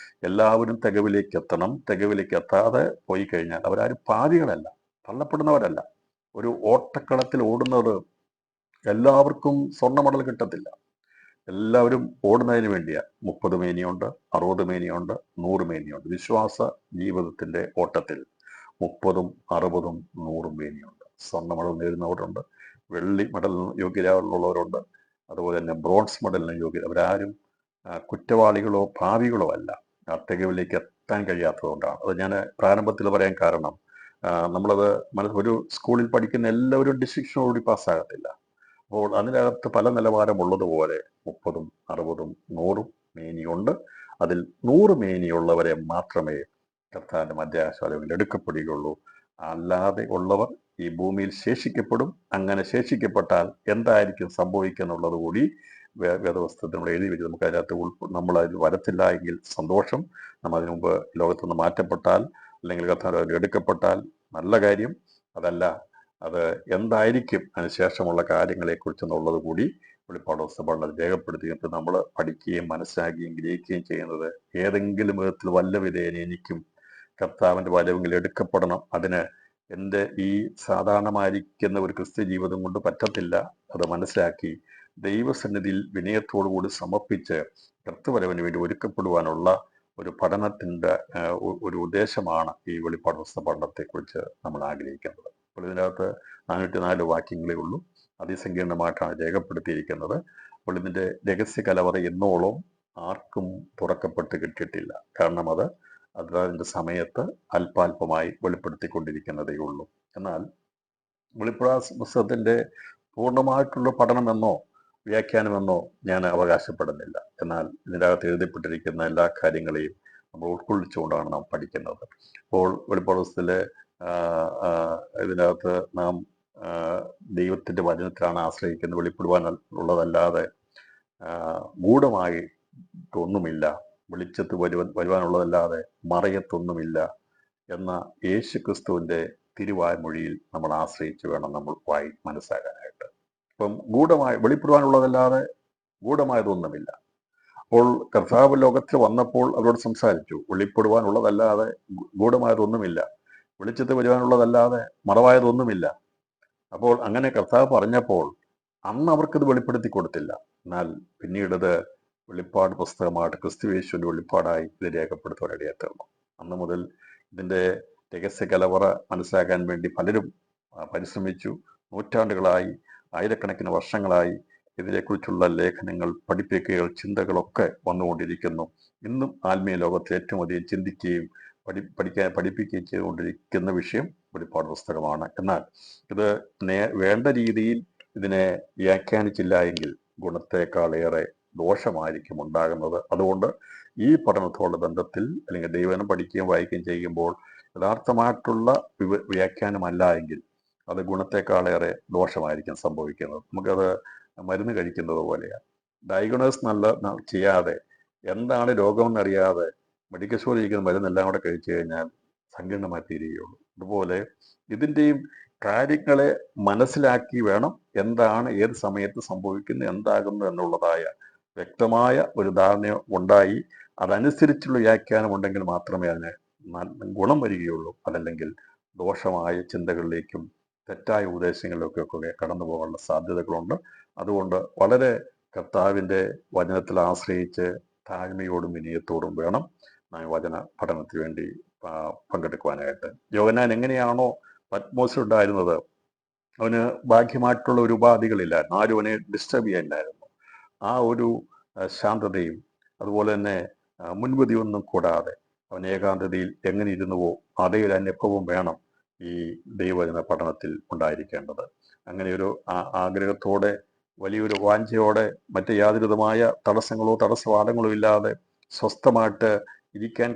എല്ലാവരും തികവിലേക്ക് എത്തണം. തികവിലേക്ക് എത്താതെ പോയി കഴിഞ്ഞാൽ അവരാരും പാപികളല്ല, തള്ളപ്പെടുന്നവരല്ല. ഒരു ഓട്ടക്കളത്തിൽ ഓടുന്നത് എല്ലാവർക്കും സ്വർണ്ണ മെഡൽ കിട്ടത്തില്ല. എല്ലാവരും ഓടുന്നതിന് വേണ്ടിയാണ്. 30 മേനിയുണ്ട്, 60 മേനിയുണ്ട്, 100 മേനിയുണ്ട്. വിശ്വാസ ജീവിതത്തിന്റെ ഓട്ടത്തിൽ 30ഉം 60ഉം 100ഉം മേനിയുണ്ട്. സ്വർണ്ണ മെഡൽ നേടുന്നവരുണ്ട്, വെള്ളി മെഡൽ യോഗ്യരായുള്ളവരുണ്ട്, അതുപോലെ തന്നെ ബ്രോൺസ് മെഡലിന് യോഗ്യത. അവരാരും കുറ്റവാളികളോ ഭാവികളോ അല്ല. ആ തികവിലേക്ക് എത്താൻ കഴിയാത്തതുകൊണ്ടാണ്. അത് ഞാൻ പ്രാരംഭത്തിൽ പറയാൻ കാരണം, നമ്മളത് ഒരു സ്കൂളിൽ പഠിക്കുന്ന എല്ലാവരും ഡിസ്റ്റിങ്ഷനോടുകൂടി പാസ്സാകത്തില്ല. അപ്പോൾ അതിനകത്ത് പല നിലവാരമുള്ളതുപോലെ 30ഉം 60ഉം 100ഉം മേനിയുണ്ട്. അതിൽ 100 മേനിയുള്ളവരെ മാത്രമേ കർത്താവിന്റെ മധ്യാകാശത്തിൽ എടുക്കപ്പെടുകയുള്ളൂ. അല്ലാതെ ഉള്ളവർ ഈ ഭൂമിയിൽ ശേഷിക്കപ്പെടും. അങ്ങനെ ശേഷിക്കപ്പെട്ടാൽ എന്തായിരിക്കും സംഭവിക്കുക എന്നുള്ളത് കൂടി വേദപുസ്തകത്തിൽ നമ്മൾ എഴുതി വെച്ച് നമുക്ക് അതിനകത്ത് നമ്മൾ അതിൽ വരത്തില്ല എങ്കിൽ സന്തോഷം. നമ്മൾ അതിനു മുമ്പ് ലോകത്തുനിന്ന് മാറ്റപ്പെട്ടാൽ, അല്ലെങ്കിൽ കർത്താവിൽ എടുക്കപ്പെട്ടാൽ നല്ല കാര്യം. അതല്ല, അത് എന്തായിരിക്കും അതിനുശേഷമുള്ള കാര്യങ്ങളെക്കുറിച്ചെന്നുള്ളത് കൂടി വെളിപ്പാട് പുസ്തകം രേഖപ്പെടുത്തിയിട്ട് നമ്മൾ പഠിക്കുകയും മനസ്സിലാക്കുകയും ഗ്രഹിക്കുകയും ചെയ്യുന്നത് ഏതെങ്കിലും വിധത്തിൽ വല്ല വിധേന എനിക്കും കർത്താവിന്റെ വരവെങ്കിൽ എടുക്കപ്പെടണം. അതിന് എൻ്റെ ഈ സാധാരണമായിരിക്കുന്ന ഒരു ക്രിസ്ത്യ ജീവിതം കൊണ്ട് പറ്റത്തില്ല. അത് മനസ്സിലാക്കി ദൈവസന്നിധിയിൽ വിനയത്തോടുകൂടി സമർപ്പിച്ച് കർത്തവരവിന് വേണ്ടി ഒരുക്കപ്പെടുവാനുള്ള ഒരു പഠനത്തിൻ്റെ ഒരു ഉദ്ദേശമാണ് ഈ വെളിപ്പാട് പുസ്തക പഠനത്തെക്കുറിച്ച് നമ്മൾ ആഗ്രഹിക്കുന്നത്. അപ്പോൾ ഇതിനകത്ത് 404 വാക്യങ്ങളേ ഉള്ളൂ. അതിസങ്കീർണമായിട്ടാണ് രേഖപ്പെടുത്തിയിരിക്കുന്നത്. അപ്പോൾ ഇതിൻ്റെ രഹസ്യ കലവറ എന്നോളം ആർക്കും തുറക്കപ്പെട്ട് കിട്ടിയിട്ടില്ല. കാരണം അതിൻ്റെ സമയത്ത് അല്പാൽപമായി വെളിപ്പെടുത്തിക്കൊണ്ടിരിക്കുന്നതേ ഉള്ളൂ. എന്നാൽ വെളിപ്പാട് പുസ്തകത്തിൻ്റെ പൂർണ്ണമായിട്ടുള്ള പഠനമെന്നോ വ്യാഖ്യാനമെന്നോ ഞാൻ അവകാശപ്പെടുന്നില്ല. എന്നാൽ ഇതിനകത്ത് എഴുതപ്പെട്ടിരിക്കുന്ന എല്ലാ കാര്യങ്ങളെയും നമ്മൾ ഉൾക്കൊള്ളിച്ചുകൊണ്ടാണ് നാം പഠിക്കുന്നത്. അപ്പോൾ വെളിപ്പാട് പുസ്തകത്തിലെ ഇതിനകത്ത് നാം ദൈവത്തിൻ്റെ വചനത്തിലാണ് ആശ്രയിക്കുന്നത്. വെളിപ്പെടുവാൻ ഉള്ളതല്ലാതെ ഗൂഢമായിട്ടൊന്നുമില്ല, വെളിച്ചത്ത് വരുവാനുള്ളതല്ലാതെ മറയത്തൊന്നുമില്ല എന്ന യേശു ക്രിസ്തുവിൻ്റെ തിരുവായ്മൊഴിയിൽ നമ്മൾ ആശ്രയിച്ച് വേണം നമ്മൾ മനസ്സാകാനായിട്ട്. ഇപ്പം വെളിപ്പെടുവാനുള്ളതല്ലാതെ ഗൂഢമായതൊന്നുമില്ല. അപ്പോൾ കർത്താവ് ലോകത്തിൽ വന്നപ്പോൾ അവരോട് സംസാരിച്ചു. വെളിപ്പെടുവാനുള്ളതല്ലാതെ ഗൂഢമായതൊന്നുമില്ല, വെളിച്ചത്ത് വരുവാനുള്ളതല്ലാതെ മറവായതൊന്നുമില്ല. അപ്പോൾ അങ്ങനെ കർത്താവ് പറഞ്ഞപ്പോൾ അന്ന് അവർക്കിത് വെളിപ്പെടുത്തി കൊടുത്തില്ല. എന്നാൽ പിന്നീടത് വെളിപ്പാട് പുസ്തകമായിട്ട് ക്രിസ്തുയേശുവിൻ്റെ വെളിപ്പാടായി ഇത് രേഖപ്പെടുത്തുവാനിടയായി തീർന്നു. അന്ന് മുതൽ ഇതിൻ്റെ രഹസ്യ കലവറ മനസ്സിലാക്കാൻ വേണ്ടി പലരും പരിശ്രമിച്ചു. നൂറ്റാണ്ടുകളായി, ആയിരക്കണക്കിന് വർഷങ്ങളായി ഇതിനെക്കുറിച്ചുള്ള ലേഖനങ്ങൾ, പഠിപ്പിക്കുകകൾ, ചിന്തകളൊക്കെ വന്നുകൊണ്ടിരിക്കുന്നു. ഇന്നും ആത്മീയ ലോകത്തെ ഏറ്റവും അധികം ചിന്തിക്കുകയും പഠിപ്പിക്കുകയും ചെയ്തുകൊണ്ടിരിക്കുന്ന വിഷയം വെളിപ്പാട് പുസ്തകമാണ്. എന്നാൽ ഇത് വേണ്ട രീതിയിൽ ഇതിനെ വ്യാഖ്യാനിച്ചില്ല എങ്കിൽ ഗുണത്തെക്കാളേറെ ദോഷമായിരിക്കും ഉണ്ടാകുന്നത്. അതുകൊണ്ട് ഈ പഠനത്തോടുള്ള ബന്ധത്തിൽ അല്ലെങ്കിൽ ദൈവനം പഠിക്കുകയും വായിക്കുകയും ചെയ്യുമ്പോൾ യഥാർത്ഥമായിട്ടുള്ള വ്യാഖ്യാനമല്ല എങ്കിൽ അത് ഗുണത്തെക്കാളേറെ ദോഷമായിരിക്കും സംഭവിക്കുന്നത്. നമുക്കത് മരുന്ന് കഴിക്കുന്നത് പോലെയാണ്. ഡയഗ്നോസ് ചെയ്യാതെ എന്താണ് രോഗമെന്നറിയാതെ മെഡിക്കൽ സ്റ്റോറിൽ ഇരിക്കുന്ന മരുന്നെല്ലാം കൂടെ കഴിച്ചു കഴിഞ്ഞാൽ സങ്കീർണമായി തീരുകയുള്ളൂ. അതുപോലെ ഇതിൻ്റെയും കാര്യങ്ങളെ മനസ്സിലാക്കി വേണം എന്താണ് ഏത് സമയത്ത് സംഭവിക്കുന്നത്, എന്താകുന്നു എന്നുള്ളതായ വ്യക്തമായ ഒരു ധാരണ ഉണ്ടായി അതനുസരിച്ചുള്ള വ്യാഖ്യാനം ഉണ്ടെങ്കിൽ മാത്രമേ അതിന് ഗുണം വരികയുള്ളൂ. അതല്ലെങ്കിൽ ദോഷമായ ചിന്തകളിലേക്കും തെറ്റായ ഉപദേശങ്ങളിലേക്കൊക്കെ കടന്നു പോകാനുള്ള സാധ്യതകളുണ്ട്. അതുകൊണ്ട് വളരെ കർത്താവിൻ്റെ വചനത്തിൽ ആശ്രയിച്ച് താഴ്മയോടും വിനയത്തോടും വേണം നാം വചന പഠനത്തിന് വേണ്ടി പങ്കെടുക്കുവാനായിട്ട്. യോഹന്നാൻ എങ്ങനെയാണോ പത്മോസിലുണ്ടായിരുന്നത്, അവന് ഭാഗ്യമായിട്ടുള്ള ഒരു ഉപാധികളില്ലായിരുന്നു, ആരും അവനെ ഡിസ്റ്റർബ് ചെയ്യാനില്ലായിരുന്നു. ആ ഒരു ശാന്തതയും അതുപോലെ തന്നെ മുൻവിധിയൊന്നും കൂടാതെ അവൻ ഏകാന്തതയിൽ എങ്ങനെ ഇരുന്നുവോ അതേ ഒരു അനുഭവം വേണം ഈ ദൈവവചന പഠനത്തിൽ ഉണ്ടായിരിക്കേണ്ടത്. അങ്ങനെ ഒരു ആഗ്രഹത്തോടെ, വലിയൊരു വാഞ്ചയോടെ, മറ്റ് യാതൊരുവിധമായ തടസ്സങ്ങളോ തടസ്സവാദങ്ങളോ ഇല്ലാതെ സ്വസ്ഥമായിട്ട് ഇരിക്കാൻ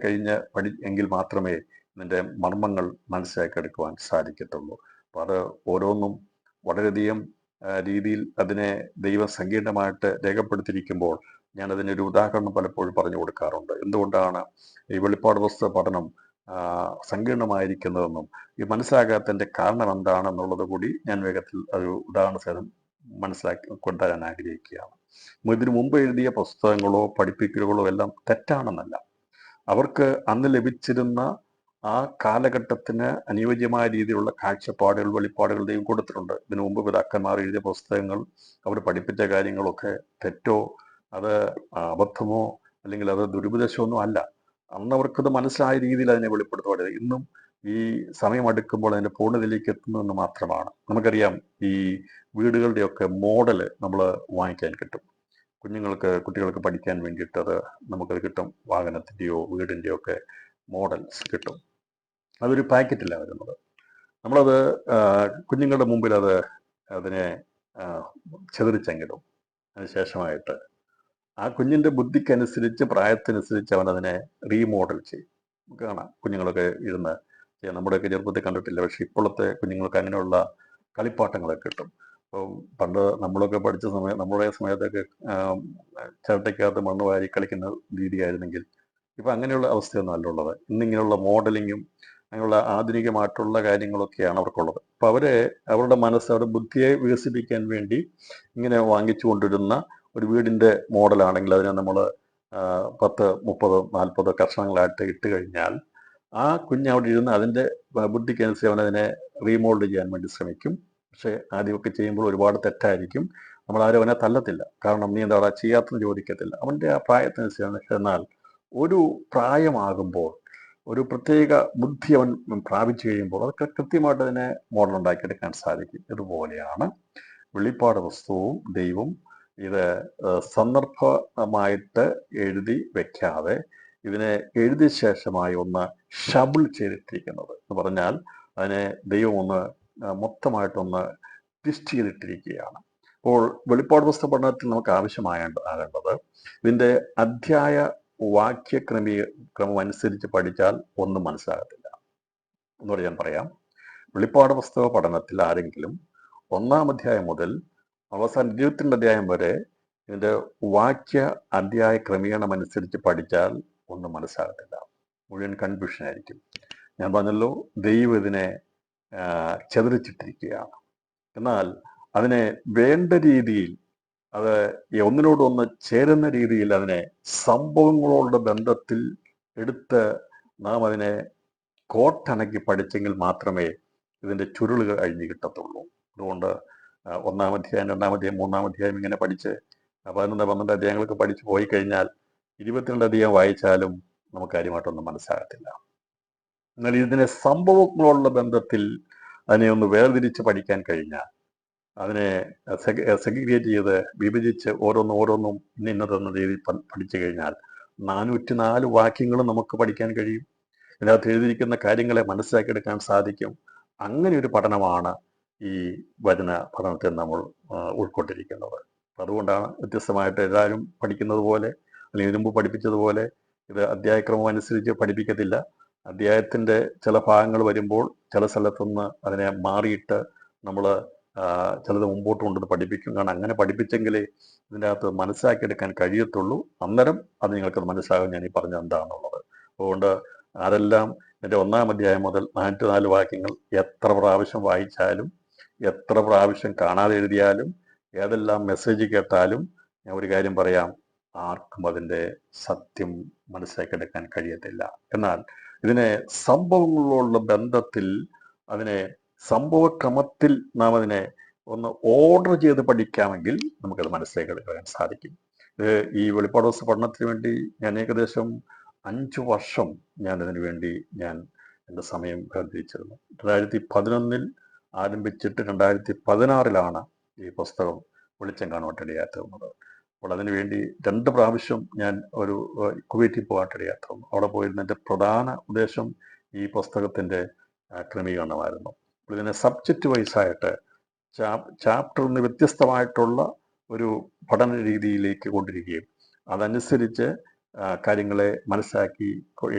എങ്കിൽ മാത്രമേ ഇതിൻ്റെ മർമ്മങ്ങൾ മനസ്സിലാക്കിയെടുക്കുവാൻ സാധിക്കത്തുള്ളൂ. അപ്പോൾ അത് ഓരോന്നും വളരെയധികം രീതിയിൽ അതിനെ ദൈവം സങ്കീർണമായിട്ട് രേഖപ്പെടുത്തിയിരിക്കുമ്പോൾ ഞാൻ അതിനൊരു ഉദാഹരണം പലപ്പോഴും പറഞ്ഞു കൊടുക്കാറുണ്ട്. എന്തുകൊണ്ടാണ് ഈ വെളിപ്പാട് പുസ്തക പഠനം സങ്കീർണമായിരിക്കുന്നതെന്നും ഈ മനസ്സിലാകാത്തതിൻ്റെ കാരണം എന്താണെന്നുള്ളത് കൂടി ഞാൻ വേഗത്തിൽ ഒരു ഉദാഹരണ സഹിതം മനസ്സിലാക്കി കൊണ്ടുവരാൻ ആഗ്രഹിക്കുകയാണ്. ഇതിനു മുമ്പ് എഴുതിയ പുസ്തകങ്ങളോ പഠിപ്പിക്കലുകളോ എല്ലാം തെറ്റാണെന്നല്ല, അവർക്ക് അന്ന് ലഭിച്ചിരുന്ന ആ കാലഘട്ടത്തിന് അനുയോജ്യമായ രീതിയിലുള്ള കാഴ്ചപ്പാടുകൾ, വെളിപ്പാടുകൾ ദൈവം കൊടുത്തിട്ടുണ്ട്. ഇതിനു മുമ്പ് പിതാക്കന്മാർ എഴുതിയ പുസ്തകങ്ങൾ, അവർ പഠിപ്പിച്ച കാര്യങ്ങളൊക്കെ തെറ്റോ അത് അബദ്ധമോ അല്ലെങ്കിൽ അത് ദുരുപദേശമൊന്നും അല്ല. അന്ന് അവർക്കത് മനസ്സിലായ രീതിയിൽ അതിനെ വെളിപ്പെടുത്തുവാൻ ഇന്നും ഈ സമയം അടുക്കുമ്പോൾ അതിൻ്റെ പൂർണ്ണതയിലേക്ക് എത്തുന്നതെന്ന് മാത്രമാണ്. നമുക്കറിയാം, ഈ വീടുകളുടെയൊക്കെ മോഡല് നമ്മൾ വാങ്ങിക്കാൻ കിട്ടും. കുട്ടികൾക്ക് പഠിക്കാൻ വേണ്ടിയിട്ട് അത് നമുക്കത് കിട്ടും. വാഹനത്തിൻ്റെയോ വീടിൻ്റെയോ ഒക്കെ മോഡൽസ് കിട്ടും. അതൊരു പാക്കറ്റിലാണ് വരുന്നത്. നമ്മളത് കുഞ്ഞുങ്ങളുടെ മുമ്പിൽ അതിനെ ചെതറിച്ചെങ്കിലും അതിനുശേഷമായിട്ട് ആ കുഞ്ഞിൻ്റെ ബുദ്ധിക്കനുസരിച്ച്, പ്രായത്തിനനുസരിച്ച് അവൻ അതിനെ റീമോഡൽ ചെയ്യും. നമുക്ക് കാണാം, കുഞ്ഞുങ്ങളൊക്കെ ഇരുന്ന് നമ്മുടെയൊക്കെ ചെറുപ്പത്തിൽ കണ്ടിട്ടില്ല, പക്ഷെ ഇപ്പോഴത്തെ കുഞ്ഞുങ്ങൾക്ക് അങ്ങനെയുള്ള കളിപ്പാട്ടങ്ങളൊക്കെ കിട്ടും. അപ്പം പണ്ട് നമ്മളൊക്കെ പഠിച്ച നമ്മുടെ സമയത്തൊക്കെ ചിരട്ടയ്ക്കകത്ത് മണ്ണ് വാരി കളിക്കുന്ന രീതിയായിരുന്നെങ്കിൽ ഇപ്പം അങ്ങനെയുള്ള അവസ്ഥയൊന്നും അല്ല ഉള്ളത്. ഇന്നിങ്ങനെയുള്ള മോഡലിങ്ങും അങ്ങനെയുള്ള ആധുനികമായിട്ടുള്ള കാര്യങ്ങളൊക്കെയാണ് അവർക്കുള്ളത്. അപ്പോൾ അവരുടെ മനസ്സ്, അവരുടെ ബുദ്ധിയെ വികസിപ്പിക്കാൻ വേണ്ടി ഇങ്ങനെ വാങ്ങിച്ചു കൊണ്ടിരുന്ന ഒരു വീടിൻ്റെ മോഡലാണെങ്കിൽ അതിനെ നമ്മൾ 10, 30, 40 കഷ്ണങ്ങളായിട്ട് ഇട്ട് കഴിഞ്ഞാൽ ആ കുഞ്ഞ് അവിടെ ഇരുന്ന് അതിൻ്റെ ബുദ്ധിക്കനുസരിച്ച് അവനതിനെ റീമോൾഡ് ചെയ്യാൻ വേണ്ടി ശ്രമിക്കും. പക്ഷേ ആദ്യമൊക്കെ ചെയ്യുമ്പോൾ ഒരുപാട് തെറ്റായിരിക്കും. നമ്മളാരും അവനെ തല്ലത്തില്ല, കാരണം നീ എന്താ ചെയ്യാത്തെന്ന് ചോദിക്കത്തില്ല. അവൻ്റെ ആ പ്രായത്തിനനുസരിച്ചാണ്. എന്നാൽ ഒരു പ്രായമാകുമ്പോൾ ഒരു പ്രത്യേക ബുദ്ധി അവൻ പ്രാപിച്ചു കഴിയുമ്പോൾ അതൊക്കെ കൃത്യമായിട്ട് അതിനെ മോഡൽ ഉണ്ടാക്കിയെടുക്കാൻ സാധിക്കും. ഇതുപോലെയാണ് വെളിപ്പാട് പുസ്തകവും ദൈവം ഇത് സന്ദർഭമായിട്ട് എഴുതി വെക്കാതെ ഇതിനെ എഴുതിയ ശേഷമായി ഒന്ന് ഷബിൾ ചെയ്തിട്ടിരിക്കുന്നത് എന്ന് പറഞ്ഞാൽ അതിനെ ദൈവം ഒന്ന് മൊത്തമായിട്ടൊന്ന് ട്വിസ്റ്റ് ചെയ്തിട്ടിരിക്കുകയാണ്. അപ്പോൾ വെളിപ്പാട് പുസ്തക പഠനത്തിൽ നമുക്ക് ആകേണ്ടത് ഇതിൻ്റെ അധ്യായ വാക്യ ക്രമം അനുസരിച്ച് പഠിച്ചാൽ ഒന്നും മനസ്സിലാകത്തില്ല. എന്നോട് ഞാൻ പറയാം, വെളിപ്പാട് പുസ്തക പഠനത്തിൽ ആരെങ്കിലും 1-ാം അധ്യായം മുതൽ അവസാനം 22 അധ്യായം വരെ ഇതിൻ്റെ വാക്യ അധ്യായ ക്രമീകരണം അനുസരിച്ച് പഠിച്ചാൽ ഒന്നും മനസ്സിലാകത്തില്ല, മുഴുവൻ കൺഫ്യൂഷൻ ആയിരിക്കും. ഞാൻ പറഞ്ഞല്ലോ, ദൈവം ഇതിനെ ചതുരിച്ചിട്ടിരിക്കുകയാണ്. എന്നാൽ അതിനെ വേണ്ട രീതിയിൽ, അത് ഒന്നിനോടൊന്ന് ചേരുന്ന രീതിയിൽ അതിനെ സംഭവങ്ങളോട് ബന്ധത്തിൽ എടുത്ത് നാം അതിനെ കോട്ടണക്കി പഠിച്ചെങ്കിൽ മാത്രമേ ഇതിൻ്റെ ചുരുളുകൾ അഴിഞ്ഞു കിട്ടത്തുള്ളൂ. അതുകൊണ്ട് 1-ാം അധ്യായം, 2-ാം അധ്യായം, 3-ാം അധ്യായം ഇങ്ങനെ പഠിച്ച് 11-12 അധ്യായങ്ങളൊക്കെ പഠിച്ച് പോയി കഴിഞ്ഞാൽ 22 അധികം വായിച്ചാലും നമുക്ക് കാര്യമായിട്ടൊന്നും മനസ്സിലാകത്തില്ല. എന്നാൽ ഇതിനെ സംഭവങ്ങളോടുള്ള ബന്ധത്തിൽ അതിനെ ഒന്ന് വേർതിരിച്ച് പഠിക്കാൻ കഴിഞ്ഞാൽ, അതിനെ സെഗ്രിഗേറ്റ് ചെയ്ത് വിഭജിച്ച് ഓരോന്നും ഇന്നതെന്ന രീതിയിൽ പഠിച്ചു കഴിഞ്ഞാൽ 404 വാക്യങ്ങളും നമുക്ക് പഠിക്കാൻ കഴിയും. ഇതിനകത്ത് എഴുതിയിരിക്കുന്ന കാര്യങ്ങളെ മനസ്സിലാക്കിയെടുക്കാൻ സാധിക്കും. അങ്ങനെ ഒരു പഠനമാണ് ഈ വചന പഠനത്തെ നമ്മൾ ഉൾക്കൊണ്ടിരിക്കുന്നത്. അതുകൊണ്ടാണ് വ്യത്യസ്തമായിട്ട് എല്ലാവരും പഠിക്കുന്നത് പോലെ, അല്ലെങ്കിൽ മുമ്പ് പഠിപ്പിച്ചതുപോലെ ഇത് അധ്യായക്രമം അനുസരിച്ച് പഠിപ്പിക്കത്തില്ല. അധ്യായത്തിൻ്റെ ചില ഭാഗങ്ങൾ വരുമ്പോൾ ചില സ്ഥലത്തുനിന്ന് അതിനെ മാറിയിട്ട് നമ്മൾ ചിലത് മുമ്പോട്ട് കൊണ്ടുവന്ന് പഠിപ്പിക്കും. കാരണം അങ്ങനെ പഠിപ്പിച്ചെങ്കിലേ ഇതിൻ്റെ അകത്ത് മനസ്സിലാക്കിയെടുക്കാൻ കഴിയത്തുള്ളൂ. അന്നേരം അത് നിങ്ങൾക്കത് മനസ്സിലാകും ഞാൻ ഈ പറഞ്ഞത് എന്താണെന്നുള്ളത്. അതുകൊണ്ട് ആരെല്ലാം എൻ്റെ 1-ാം അധ്യായം മുതൽ 404 വാക്യങ്ങൾ എത്ര പ്രാവശ്യം വായിച്ചാലും, എത്ര പ്രാവശ്യം കാണാതെ എഴുതിയാലും, ഏതെല്ലാം മെസ്സേജ് കേട്ടാലും ഞാൻ ഒരു കാര്യം പറയാം, ആർക്കും അതിൻ്റെ സത്യം മനസ്സിലാക്കിയെടുക്കാൻ കഴിയത്തില്ല. എന്നാൽ ഇതിനെ സംഭവങ്ങളോടുള്ള ബന്ധത്തിൽ, അതിനെ സംഭവക്രമത്തിൽ നാം അതിനെ ഒന്ന് ഓർഡർ ചെയ്ത് പഠിക്കാമെങ്കിൽ നമുക്കത് മനസ്സിലാക്കിയെടുക്കാൻ സാധിക്കും. ഈ വെളിപ്പാട് പുസ്തക പഠനത്തിന് വേണ്ടി ഞാൻ ഏകദേശം 5 വർഷം അതിനു വേണ്ടി എൻ്റെ സമയം വേർതിരിച്ചിരുന്നു. 2011 ആരംഭിച്ചിട്ട് 2016 ഈ പുസ്തകം വെളിച്ചം കാണുവാനിടയാത്തുന്നത്. അപ്പോൾ അതിനുവേണ്ടി 2 പ്രാവശ്യം ഞാൻ കുവൈറ്റിൽ പോകാനിടയാത്തുന്നു. അവിടെ പോയിരുന്ന എൻ്റെ പ്രധാന ഉദ്ദേശം ഈ പുസ്തകത്തിൻ്റെ ക്രമീകരണമായിരുന്നു. അപ്പോൾ ഇതിനെ സബ്ജക്റ്റ് വൈസായിട്ട് ചാപ്റ്ററിൽ നിന്ന് വ്യത്യസ്തമായിട്ടുള്ള ഒരു പഠന രീതിയിലേക്ക് കൊണ്ടിരിക്കുകയും അതനുസരിച്ച് കാര്യങ്ങളെ മനസ്സിലാക്കി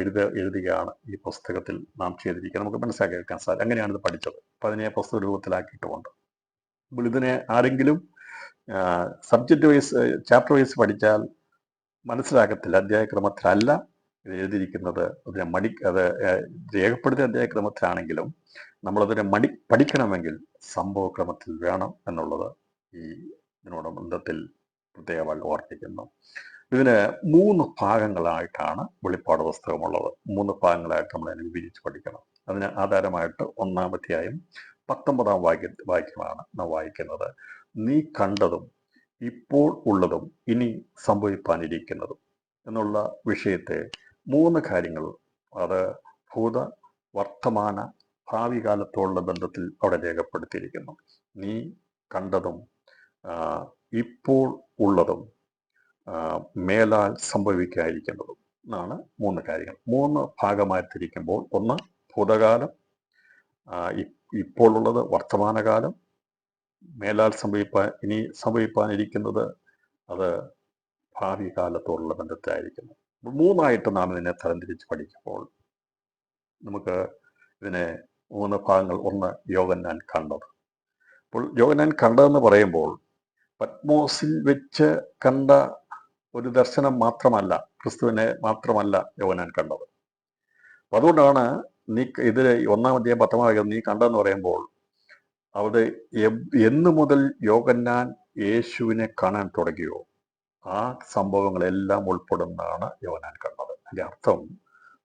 എഴുതുകയാണ് ഈ പുസ്തകത്തിൽ നാം ചെയ്തിരിക്കുക. നമുക്ക് മനസ്സിലാക്കി എടുക്കാൻ സാധിക്കും. അങ്ങനെയാണ് ഇത് പഠിച്ചത്. അപ്പം അതിനെ പുസ്തക രൂപത്തിലാക്കിയിട്ടുമുണ്ട്. അപ്പോൾ ഇതിനെ ആരെങ്കിലും സബ്ജക്റ്റ് വൈസ്, ചാപ്റ്റർ വൈസ് പഠിച്ചാൽ മനസ്സിലാക്കത്തില്ല. അധ്യായക്രമത്തിലല്ല ഇത് എഴുതിയിരിക്കുന്നത്. അത് രേഖപ്പെടുത്തിയ അധ്യായക്രമത്തിലാണെങ്കിലും നമ്മളതിനെ പഠിക്കണമെങ്കിൽ സംഭവക്രമത്തിൽ വേണം എന്നുള്ളത് ഈ ഇതിനോട് ബന്ധത്തിൽ പ്രത്യേകമായി ഓർപ്പിക്കുന്നു. ഇതിന് 3 ഭാഗങ്ങളായിട്ടാണ് വെളിപ്പാട് പുസ്തകമുള്ളത്. 3 ഭാഗങ്ങളായിട്ട് നമ്മൾ അതിനെ വിഭജിച്ച് പഠിക്കണം. അതിന് ആധാരമായിട്ട് 1-ാം അധ്യായം 19-ാം വാക്യമാണ് നാം വായിക്കുന്നത്. നീ കണ്ടതും ഇപ്പോൾ ഉള്ളതും ഇനി സംഭവിപ്പാനിരിക്കുന്നതും എന്നുള്ള വിഷയത്തെ 3 കാര്യങ്ങൾ, അത് ഭൂത, വർത്തമാന, ഭാവി കാലത്തോടുള്ള ബന്ധത്തിൽ അവിടെ രേഖപ്പെടുത്തിയിരിക്കുന്നു. നീ കണ്ടതും ഇപ്പോൾ ഉള്ളതും മേലാൽ സംഭവിക്കാതിരിക്കുന്നതും എന്നാണ് 3 കാര്യങ്ങൾ. 3 ഭാഗമായി തിരിക്കുമ്പോൾ, ഒന്ന് ഭൂതകാലം, ഇപ്പോൾ ഉള്ളത് വർത്തമാനകാലം, മേലാൽ ഇനി സംഭവിപ്പാനിരിക്കുന്നത് അത് ഭാവി കാലത്തോടുള്ള ബന്ധത്തിലായിരിക്കുന്നു. 3ആയിട്ട് നാം ഇതിനെ തരംതിരിച്ച് പഠിക്കുമ്പോൾ നമുക്ക് ഇതിനെ 3 ഭാഗങ്ങൾ. ഒന്ന് യോഹന്നാൻ കണ്ടത്. അപ്പോൾ യോഹന്നാൻ കണ്ടതെന്ന് പറയുമ്പോൾ പത്മോസിൽ വെച്ച് കണ്ട ഒരു ദർശനം മാത്രമല്ല, ക്രിസ്തുവിനെ മാത്രമല്ല യോഹന്നാൻ കണ്ടത്. അപ്പം അതുകൊണ്ടാണ് ഇതിൽ 1-ാം അധ്യായം 10-ാം വാക്യം നീ കണ്ടെന്ന് പറയുമ്പോൾ അവിടെ എന്ന് മുതൽ യോഹന്നാൻ യേശുവിനെ കാണാൻ തുടങ്ങിയോ ആ സംഭവങ്ങളെല്ലാം ഉൾപ്പെടുന്നതാണ് യോഹന്നാൻ കണ്ടത്. അതിൻ്റെ അർത്ഥം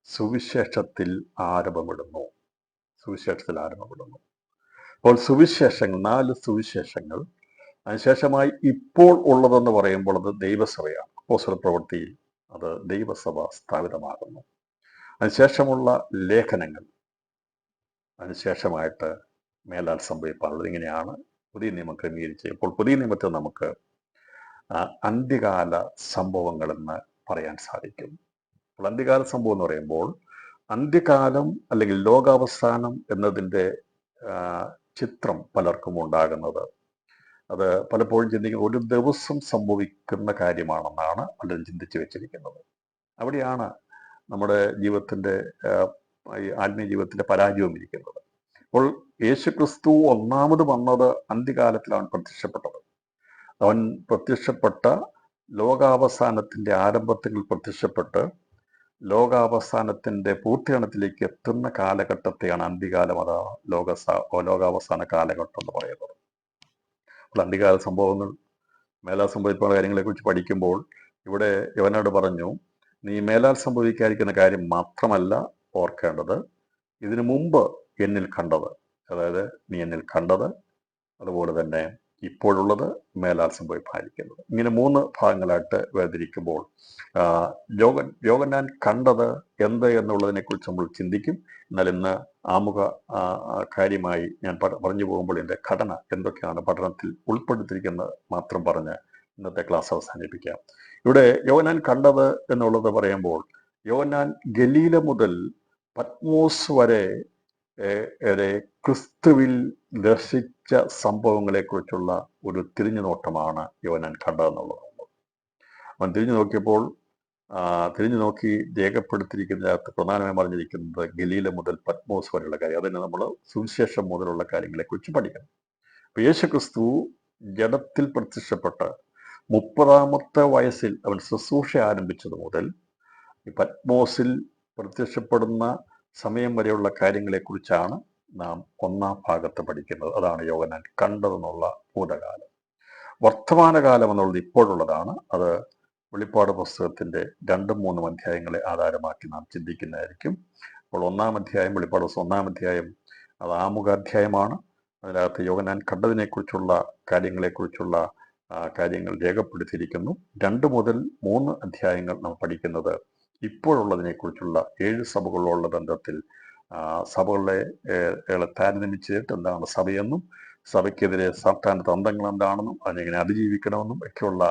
സുവിശേഷത്തിൽ ആരംഭമിടുന്നു. അപ്പോൾ സുവിശേഷങ്ങൾ, 4 സുവിശേഷങ്ങൾ. അതിനുശേഷമായി ഇപ്പോൾ ഉള്ളതെന്ന് പറയുമ്പോൾ അത് ദൈവസഭയാണ്. അപ്പോസ്തല പ്രവൃത്തിയിൽ അത് ദൈവസഭ സ്ഥാപിതമാകുന്നു. അതിനുശേഷമുള്ള ലേഖനങ്ങൾ, അതിനുശേഷമായിട്ട് മേലാൽ സംഭവിക്കാനുള്ളത്. ഇങ്ങനെയാണ് പുതിയ നിയമം ക്രമീകരിച്ചത്. ഇപ്പോൾ പുതിയ നിയമത്തെ നമുക്ക് അന്ത്യകാല സംഭവങ്ങളെന്ന് പറയാൻ സാധിക്കും. അപ്പോൾ അന്ത്യകാല സംഭവം എന്ന് പറയുമ്പോൾ അന്ത്യകാലം അല്ലെങ്കിൽ ലോകാവസാനം എന്നതിൻ്റെ ചിത്രം പലർക്കും ഉണ്ടാകുന്നത് അത് പലപ്പോഴും ചിന്തിക്കുന്നത് ഒരു ദിവസം സംഭവിക്കുന്ന കാര്യമാണെന്നാണ് പലരും ചിന്തിച്ചു വെച്ചിരിക്കുന്നത്. അവിടെയാണ് നമ്മുടെ ജീവിതത്തിൻ്റെ ഈ ആത്മീയ ജീവിതത്തിൻ്റെ പരാജയവും ഇരിക്കുന്നത്. അപ്പോൾ യേശുക്രിസ്തു ഒന്നാമത് വന്നത് അന്ത്യകാലത്തിലാണ് പ്രത്യക്ഷപ്പെട്ടത്. അവൻ പ്രത്യക്ഷപ്പെട്ട ലോകാവസാനത്തിൻ്റെ ആരംഭത്തിൽ പ്രത്യക്ഷപ്പെട്ട് ലോകാവസാനത്തിൻ്റെ പൂർത്തീകരണത്തിലേക്ക് എത്തുന്ന കാലഘട്ടത്തെയാണ് അന്ത്യകാലം, അതാണ് ലോകാവസാന കാലഘട്ടം എന്ന് പറയുന്നത്. അപ്പോൾ അന്ത്യകാല സംഭവങ്ങൾ, മേലാൽ സംഭവിക്കുന്ന കാര്യങ്ങളെക്കുറിച്ച് പഠിക്കുമ്പോൾ ഇവിടെ യോഹന്നാനോട് പറഞ്ഞു, നീ മേലാൽ സംഭവിക്കാതിരിക്കുന്ന കാര്യം മാത്രമല്ല ഓർക്കേണ്ടത്, ഇതിനു മുമ്പ് എന്നിൽ കണ്ടത്, അതായത് നീ എന്നിൽ കണ്ടത്, അതുപോലെ തന്നെ ഇപ്പോഴുള്ളത്, മേലാൽ സംഭവിക്കാതിരിക്കുന്നത്. ഇങ്ങനെ 3 ഭാഗങ്ങളായിട്ട് വേർതിരിക്കുമ്പോൾ യോഹന്നാൻ കണ്ടത് എന്ത് എന്നുള്ളതിനെക്കുറിച്ച് നമ്മൾ ചിന്തിക്കും. എന്നാൽ ഇന്ന് ആമുഖ കാര്യമായി ഞാൻ പറഞ്ഞു പോകുമ്പോൾ ഇതിൻ്റെ ഘടന എന്തൊക്കെയാണ് പഠനത്തിൽ ഉൾപ്പെടുത്തിയിരിക്കുന്നത് മാത്രം പറഞ്ഞ് ഇന്നത്തെ ക്ലാസ് അവസാനിപ്പിക്കാം. ഇവിടെ യോഹന്നാൻ കണ്ടത് എന്നുള്ളത് പറയുമ്പോൾ യോഹന്നാൻ ഗലീല മുതൽ പത്മോസ് വരെ ക്രിസ്തുവിൽ ദർശിച്ച സംഭവങ്ങളെക്കുറിച്ചുള്ള ഒരു തിരിഞ്ഞു നോട്ടമാണ് യോഹന്നാൻ കണ്ടതെന്നുള്ളത്. അവൻ തിരിഞ്ഞു നോക്കിയപ്പോൾ തിരിഞ്ഞു നോക്കി രേഖപ്പെടുത്തിയിരിക്കുന്നതിനകത്ത് പ്രധാനമായും പറഞ്ഞിരിക്കുന്നത് ഗലീല മുതൽ പത്മോസ് വരെയുള്ള കാര്യം. അതിന് നമ്മൾ സുവിശേഷം മുതലുള്ള കാര്യങ്ങളെക്കുറിച്ച് പഠിക്കണം. അപ്പോൾ യേശുക്രിസ്തു ജഡത്തിൽ പ്രത്യക്ഷപ്പെട്ട് 30-ാമത്തെ വയസ്സിൽ അവൻ ശുശ്രൂഷ ആരംഭിച്ചത് മുതൽ ഈ പത്മോസിൽ പ്രത്യക്ഷപ്പെടുന്ന സമയം വരെയുള്ള കാര്യങ്ങളെക്കുറിച്ചാണ് നാം 1-ാം ഭാഗത്ത് പഠിക്കുന്നത്. അതാണ് യോഹന്നാൻ കണ്ടതെന്നുള്ള ഭൂതകാലം. വർത്തമാനകാലം എന്നുള്ളത് ഇപ്പോഴുള്ളതാണ്. അത് വെളിപ്പാട് പുസ്തകത്തിൻ്റെ 2-3 അധ്യായങ്ങളെ ആധാരമാക്കി നാം ചിന്തിക്കുന്നതായിരിക്കും. അപ്പോൾ 1-ാം അധ്യായം, വെളിപ്പാട് പുസ്തകം 1-ാം അധ്യായം, അത് ആമുഖാധ്യായമാണ്. അതിനകത്ത് യോഹന്നാൻ കണ്ടതിനെക്കുറിച്ചുള്ള കാര്യങ്ങളെക്കുറിച്ചുള്ള കാര്യങ്ങൾ രേഖപ്പെടുത്തിയിരിക്കുന്നു. 2 മുതൽ 3 അധ്യായങ്ങൾ നാം പഠിക്കുന്നത് ഇപ്പോഴുള്ളതിനെക്കുറിച്ചുള്ള 7 സഭകളുള്ള ബന്ധത്തിൽ സഭകളെ താരതമ്യം ചെയ്തിട്ട് എന്താണ് സഭയെന്നും സഭയ്ക്കെതിരെ സാത്താൻ്റെ തന്ത്രങ്ങൾ എന്താണെന്നും അതിനെങ്ങനെ അതിജീവിക്കണമെന്നും ഒക്കെയുള്ള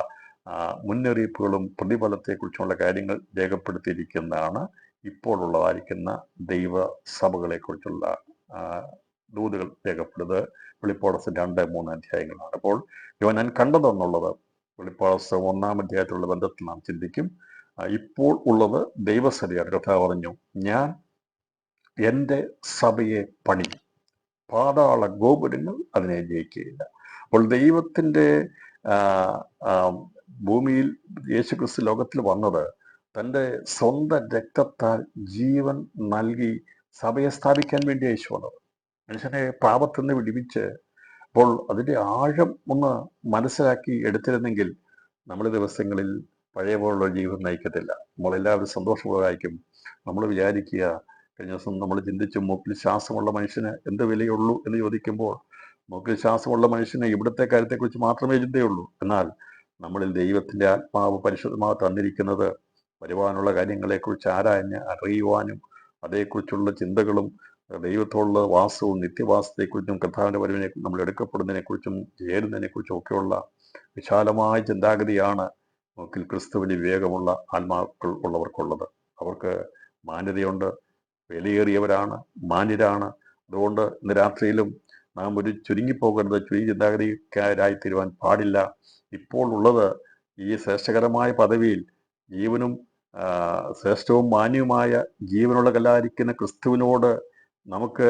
മുന്നറിയിപ്പുകളും പ്രതിഫലത്തെക്കുറിച്ചുള്ള കാര്യങ്ങൾ രേഖപ്പെടുത്തിയിരിക്കുന്നതാണ് ഇപ്പോഴുള്ളതായിരിക്കുന്ന ദൈവ സഭകളെക്കുറിച്ചുള്ള ദൂതുകൾ രേഖപ്പെടുന്നത് വെളിപ്പാട് പുസ്തകം 2-3 അധ്യായങ്ങളാണ്. അപ്പോൾ യോഹന്നാൻ കണ്ടതെന്നുള്ളത് വെളിപ്പാട് പുസ്തകം 1-ാം അധ്യായത്തിലുള്ള ബന്ധത്തിൽ നാം ചിന്തിക്കും. ഇപ്പോൾ ഉള്ളത് ദൈവസഭയാണ്. കർത്താവ് പറഞ്ഞു, ഞാൻ എൻ്റെ സഭയെ പണിയും, പാതാള ഗോപുരങ്ങൾ അതിനെ ജയിക്കുകയില്ല. അപ്പോൾ ദൈവത്തിൻ്റെ ഭൂമിയിൽ യേശുക്രിസ്തു ലോകത്തിൽ വന്നത് തൻ്റെ സ്വന്തം രക്തത്താൽ ജീവൻ നൽകി സഭയെ സ്ഥാപിക്കാൻ വേണ്ടി യേശു വന്നത്. മനുഷ്യനെ പാപത്തിൽ നിന്ന് വിടിവിച്ച്, അപ്പോൾ അതിൻ്റെ ആഴം ഒന്ന് മനസ്സിലാക്കി എടുത്തിരുന്നെങ്കിൽ നമ്മൾ ദിവസങ്ങളിൽ പഴയ പോലുള്ള ജീവിതം നയിക്കത്തില്ല. നമ്മളെല്ലാവരും സന്തോഷമുള്ളതായിരിക്കും. നമ്മൾ വിചാരിക്കുക, കഴിഞ്ഞ ദിവസം നമ്മൾ ചിന്തിച്ചു, മൂക്കിൽ ശ്വാസമുള്ള മനുഷ്യന് എന്ത് വിലയുള്ളൂ എന്ന് ചോദിക്കുമ്പോൾ മൂക്കിൽ ശ്വാസമുള്ള മനുഷ്യന് ഇവിടുത്തെ കാര്യത്തെക്കുറിച്ച് മാത്രമേ ചിന്തയുള്ളൂ. എന്നാൽ നമ്മളിൽ ദൈവത്തിൻ്റെ ആത്മാവ് പരിശുദ്ധമായി തന്നിരിക്കുന്നത് വരുവാനുള്ള കാര്യങ്ങളെക്കുറിച്ച് ആരാഞ്ഞ് അറിയുവാനും അതേക്കുറിച്ചുള്ള ചിന്തകളും ദൈവത്തോടുള്ള വാസവും നിത്യവാസത്തെക്കുറിച്ചും കർത്താവിൻ്റെ വരവിനെ നമ്മൾ എടുക്കപ്പെടുന്നതിനെക്കുറിച്ചും ചേരുന്നതിനെക്കുറിച്ചും ഒക്കെയുള്ള വിശാലമായ ചിന്താഗതിയാണ് നോക്കിൽ ക്രിസ്തുവിന് വിവേകമുള്ള ആത്മാക്കൾ ഉള്ളവർക്കുള്ളത്. അവർക്ക് മാന്യതയുണ്ട്, വിലയേറിയവരാണ്, മാന്യരാണ്. അതുകൊണ്ട് ഇന്ന് രാത്രിയിലും നാം ഒരു ചുരുങ്ങിപ്പോകരുത്, ചുരുങ്ങി ചിന്താഗതിക്കാരായി തീരുവാൻ പാടില്ല. ഇപ്പോൾ ഉള്ളത് ഈ ശ്രേഷ്ഠകരമായ പദവിയിൽ ജീവനും ശ്രേഷ്ഠവും മാന്യവുമായ ജീവനുള്ള കല്ലായിരിക്കുന്ന ക്രിസ്തുവിനോട് നമുക്ക്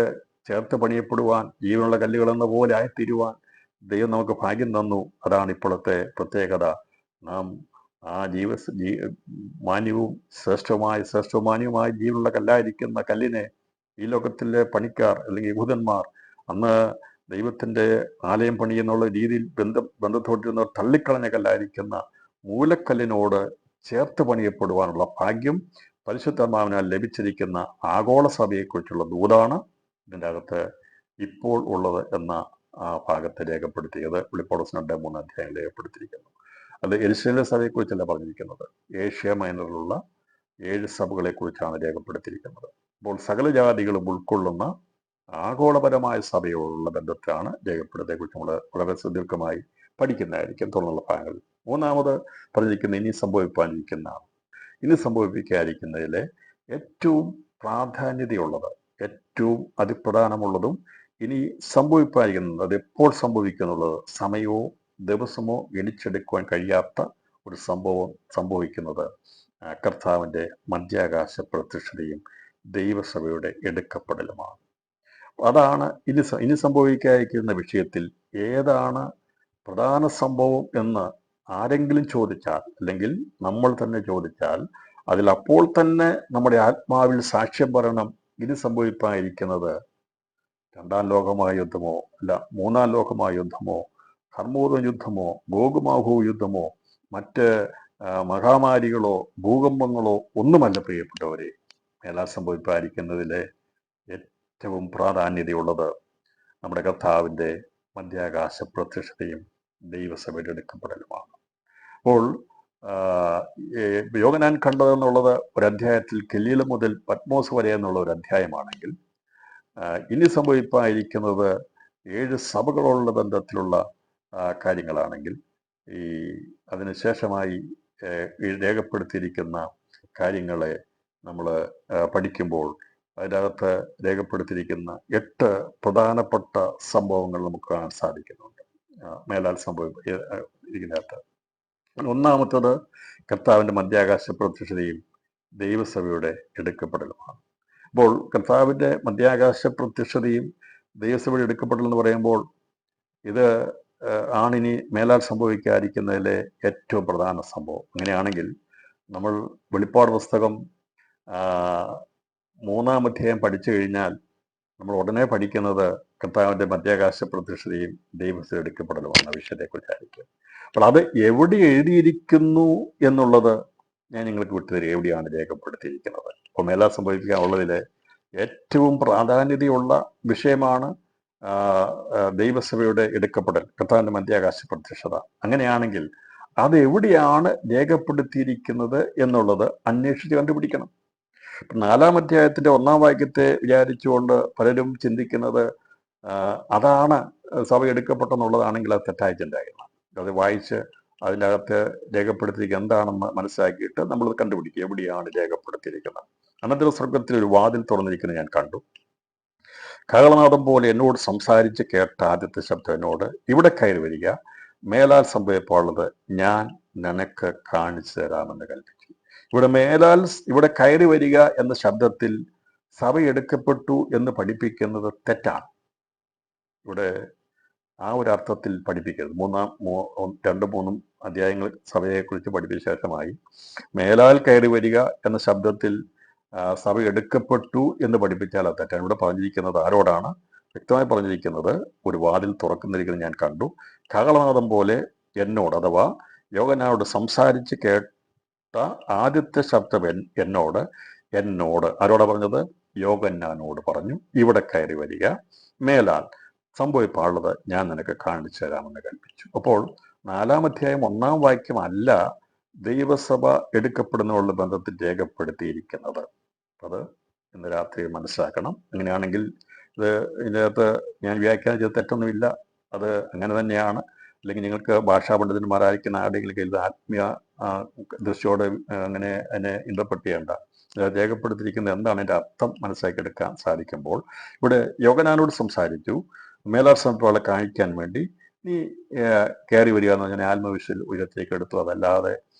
ചേർത്ത് പണിയപ്പെടുവാൻ, ജീവനുള്ള കല്ലുകളെന്ന പോലെ ആയിത്തീരുവാൻ ദൈവം നമുക്ക് ഭാഗ്യം തന്നു. അതാണ് ഇപ്പോഴത്തെ പ്രത്യേകത. നാം ആ മാന്യവും ശ്രേഷ്ഠവും മാന്യവുമായ ജീവനുള്ള കല്ലായിരിക്കുന്ന കല്ലിനെ ഈ ലോകത്തിലെ പണിക്കാർ അല്ലെങ്കിൽ യഹൂദന്മാർ അന്ന് ദൈവത്തിൻ്റെ ആലയം പണിയെന്നുള്ള രീതിയിൽ ബന്ധത്തോട്ടിരുന്നവർ തള്ളിക്കളഞ്ഞ കല്ലായിരിക്കുന്ന മൂലക്കല്ലിനോട് ചേർത്ത് പണിയപ്പെടുവാനുള്ള ഭാഗ്യം പരിശുദ്ധാത്മാവിനാൽ ലഭിച്ചിരിക്കുന്ന ആഗോള സഭയെക്കുറിച്ചുള്ള ദൂതാണ് ഇതിൻ്റെ അകത്ത് ഇപ്പോൾ ഉള്ളത് എന്ന ഭാഗത്ത് രേഖപ്പെടുത്തിയത്. വെളിപ്പാട് പുസ്തകം 2-3 അധ്യായം രേഖപ്പെടുത്തിയിരിക്കുന്നു. അത് യെരുശലേം സഭയെക്കുറിച്ചല്ല പറഞ്ഞിരിക്കുന്നത്, ഏഷ്യ മൈനറിലുള്ള 7 സഭകളെക്കുറിച്ചാണ് രേഖപ്പെടുത്തിയിരിക്കുന്നത്. അപ്പോൾ സകല ജാതികളും ഉൾക്കൊള്ളുന്ന ആഗോളപരമായ സഭയോടുള്ള ബന്ധത്തിലാണ് രേഖപ്പെടുത്തിയെക്കുറിച്ച് നമ്മൾ വളരെ സുദീർഘമായി പഠിക്കുന്നതായിരിക്കും തുടർന്നുള്ള ഭാഗങ്ങളിൽ. 3-ാമത് പറഞ്ഞിരിക്കുന്ന ഇനി സംഭവിക്കാനിരിക്കുന്നതാണ്. ഇനി സംഭവിക്കാതിരിക്കുന്നതിലെ ഏറ്റവും പ്രാധാന്യതയുള്ളത്, ഏറ്റവും അതിപ്രധാനമുള്ളതും ഇനി സംഭവിക്കാതിരിക്കുന്നത്, അത് എപ്പോൾ സംഭവിക്കുന്നുള്ളത് സമയവും ദിവസമോ ഗണിച്ചെടുക്കുവാൻ കഴിയാത്ത ഒരു സംഭവം സംഭവിക്കുന്നത് കർത്താവിൻ്റെ മധ്യാകാശ പ്രത്യക്ഷതയും ദൈവസഭയുടെ എടുക്കപ്പെടലുമാണ്. അതാണ് ഇനി സംഭവിക്കാതിരിക്കുന്ന വിഷയത്തിൽ ഏതാണ് പ്രധാന സംഭവം എന്ന് ആരെങ്കിലും ചോദിച്ചാൽ, അല്ലെങ്കിൽ നമ്മൾ തന്നെ ചോദിച്ചാൽ, അതിൽ അപ്പോൾ തന്നെ നമ്മുടെ ആത്മാവിൽ സാക്ഷ്യം പറയണം, ഇത് സംഭവിക്കാതിരിക്കുന്നത് രണ്ടാം ലോകമഹായുദ്ധമോ അല്ല മൂന്നാം ലോകമഹായുദ്ധമോ ഹർമോദ യുദ്ധമോ ഗോഗുമാഹു യുദ്ധമോ മറ്റ് മഹാമാരികളോ ഭൂകമ്പങ്ങളോ ഒന്നുമല്ല പ്രിയപ്പെട്ടവരെ. മേലാൽ സംഭവിക്കാതിരിക്കുന്നതിലെ ഏറ്റവും പ്രാധാന്യതയുള്ളത് നമ്മുടെ കർത്താവിൻ്റെ മധ്യാകാശ പ്രത്യക്ഷതയും ദൈവസഭയുടെ എടുക്കപ്പെടലുമാണ്. അപ്പോൾ യോഹന്നാൻ കണ്ടതെന്നുള്ളത് ഒരു അധ്യായത്തിൽ ഗലീല മുതൽ പത്മോസ് വരെ എന്നുള്ള ഒരു അധ്യായമാണെങ്കിൽ, ഇനി സംഭവിക്കാതിരിക്കുന്നത് 7 സഭകളോടുള്ള ബന്ധത്തിലുള്ള കാര്യങ്ങളാണെങ്കിൽ, അതിനുശേഷമായി രേഖപ്പെടുത്തിയിരിക്കുന്ന കാര്യങ്ങളെ നമ്മൾ പഠിക്കുമ്പോൾ അതിനകത്ത് രേഖപ്പെടുത്തിയിരിക്കുന്ന 8 പ്രധാനപ്പെട്ട സംഭവങ്ങൾ നമുക്ക് കാണാൻ സാധിക്കുന്നുണ്ട് മേലാൽ സംഭവിക്കുന്നതിനകത്ത്. ഒന്നാമത്തത് കർത്താവിൻ്റെ മധ്യാകാശ പ്രത്യക്ഷതയും ദൈവസഭയുടെ എടുക്കപ്പെടലുമാണ്. അപ്പോൾ കർത്താവിൻ്റെ മധ്യാകാശ പ്രത്യക്ഷതയും ദൈവസഭയുടെ എടുക്കപ്പെടലെന്ന് പറയുമ്പോൾ ഇത് ആണിനി മേലാൽ സംഭവിക്കാതിരിക്കുന്നതിലെ ഏറ്റവും പ്രധാന സംഭവം. അങ്ങനെയാണെങ്കിൽ നമ്മൾ വെളിപ്പാട് പുസ്തകം 3-ാം അധ്യായം പഠിച്ചു കഴിഞ്ഞാൽ നമ്മൾ ഉടനെ പഠിക്കുന്നത് കർത്താവിൻ്റെ മധ്യാകാശ പ്രത്യക്ഷതയും ദൈവസഭ എടുക്കപ്പെടലുമാണ് വിഷയത്തെക്കുറിച്ചായിരിക്കും. അപ്പോൾ അത് എവിടെ എഴുതിയിരിക്കുന്നു എന്നുള്ളത് ഞാൻ നിങ്ങൾക്ക് വിട്ടുതരിക, എവിടെയാണ് രേഖപ്പെടുത്തിയിരിക്കുന്നത്. അപ്പോൾ മേലാൽ സംഭവിക്കാനുള്ളതിൽ ഏറ്റവും പ്രാധാന്യതയുള്ള വിഷയമാണ് ദൈവസഭയുടെ എടുക്കപ്പെടൽ, കർത്താവിൻ്റെ മധ്യാകാശ പ്രത്യക്ഷത. അങ്ങനെയാണെങ്കിൽ അത് എവിടെയാണ് രേഖപ്പെടുത്തിയിരിക്കുന്നത് എന്നുള്ളത് അന്വേഷിച്ച് കണ്ടുപിടിക്കണം. 4-ാം അധ്യായത്തിൻ്റെ 1-ാം വാക്യത്തെ വിചാരിച്ചുകൊണ്ട് പലരും ചിന്തിക്കുന്നത് അതാണ് സഭ എടുക്കപ്പെട്ടെന്നുള്ളതാണെങ്കിൽ അത് തെറ്റായ ചിന്തയാണ്. അത് വായിച്ച് അതിൻ്റെ അകത്ത് രേഖപ്പെടുത്തിയിരിക്കുക എന്താണെന്ന് മനസ്സിലാക്കിയിട്ട് നമ്മൾ കണ്ടുപിടിക്കുക എവിടെയാണ് രേഖപ്പെടുത്തിയിരിക്കുന്നത്. അനന്തര സ്വർഗത്തിൽ ഒരു വാതിൽ തുറന്നിരിക്കുന്നത് ഞാൻ കണ്ടു. കാഹളനാദം പോലെ എന്നോട് സംസാരിച്ച് കേട്ട ആദ്യത്തെ ശബ്ദം എന്നോട്, ഇവിടെ കയറി വരിക, മേലാൽ സംഭവിക്കാനുള്ളത് ഞാൻ നിനക്ക് കാണിച്ചു തരാമെന്ന് കൽപ്പിച്ചു. ഇവിടെ കയറി വരിക എന്ന ശബ്ദത്തിൽ സഭ എടുക്കപ്പെട്ടു എന്ന് പഠിപ്പിക്കുന്നത് തെറ്റാണ്. ഇവിടെ ആ ഒരു അർത്ഥത്തിൽ പഠിപ്പിക്കരുത്. 2-3 അധ്യായങ്ങൾ സഭയെക്കുറിച്ച് പഠിപ്പിച്ച ശേഷമായി മേലാൽ കയറി വരിക എന്ന ശബ്ദത്തിൽ സഭ എടുക്കപ്പെട്ടു എന്ന് പഠിപ്പിച്ചാൽ അത് തെറ്റാണ്. ഇവിടെ പറഞ്ഞിരിക്കുന്നത് ആരോടാണ്? വ്യക്തമായി പറഞ്ഞിരിക്കുന്നത് ഒരു വാതിൽ തുറക്കുന്നിരിക്കുന്നത് ഞാൻ കണ്ടു. കാഹളനാദം പോലെ എന്നോട്, അഥവാ യോഹന്നാനോട് സംസാരിച്ച് കേട്ട ആദ്യത്തെ ശബ്ദം എന്നോട് ആരോടാ പറഞ്ഞത്? യോഹന്നാനോട് പറഞ്ഞു, ഇവിടെ കയറി വരിക, മേലാൽ സംഭവിക്കാനുള്ളത് ഞാൻ നിനക്ക് കാണിച്ചു തരാമെന്ന് കൽപ്പിച്ചു. അപ്പോൾ 4-ാം അധ്യായം 1-ാം വാക്യം അല്ല ദൈവസഭ എടുക്കപ്പെടുന്നതിനുള്ള ബന്ധത്തിൽ രേഖപ്പെടുത്തിയിരിക്കുന്നത്. അത് ഇന്ന് രാത്രി മനസ്സിലാക്കണം. അങ്ങനെയാണെങ്കിൽ ഇതിനകത്ത് ഞാൻ വ്യാഖ്യാനം ചെയ്ത് തെറ്റൊന്നുമില്ല, അത് അങ്ങനെ തന്നെയാണ്. അല്ലെങ്കിൽ നിങ്ങൾക്ക് ഭാഷാ പണ്ഡിതന്മാരായിരിക്കുന്ന ആരുടെയെങ്കിലും ഇത് ആത്മീയ ദൃശ്യോടെ അങ്ങനെ അതിനെ ഇന്റർപ്രറ്റ് ചെയ്യേണ്ട. രേഖപ്പെടുത്തിയിരിക്കുന്നത് എന്താണ് അതിൻ്റെ അർത്ഥം മനസ്സിലാക്കിയെടുക്കാൻ സാധിക്കുമ്പോൾ, ഇവിടെ യോഹന്നാനോട് സംസാരിച്ചു, മേലാൽ സംഭവങ്ങളെ കാണിക്കാൻ വേണ്ടി നീ കയറി വരിക എന്ന് പറഞ്ഞാൽ ആത്മവിശ്വൽ ഉയരത്തേക്ക് എടുത്തു. അതല്ലാതെ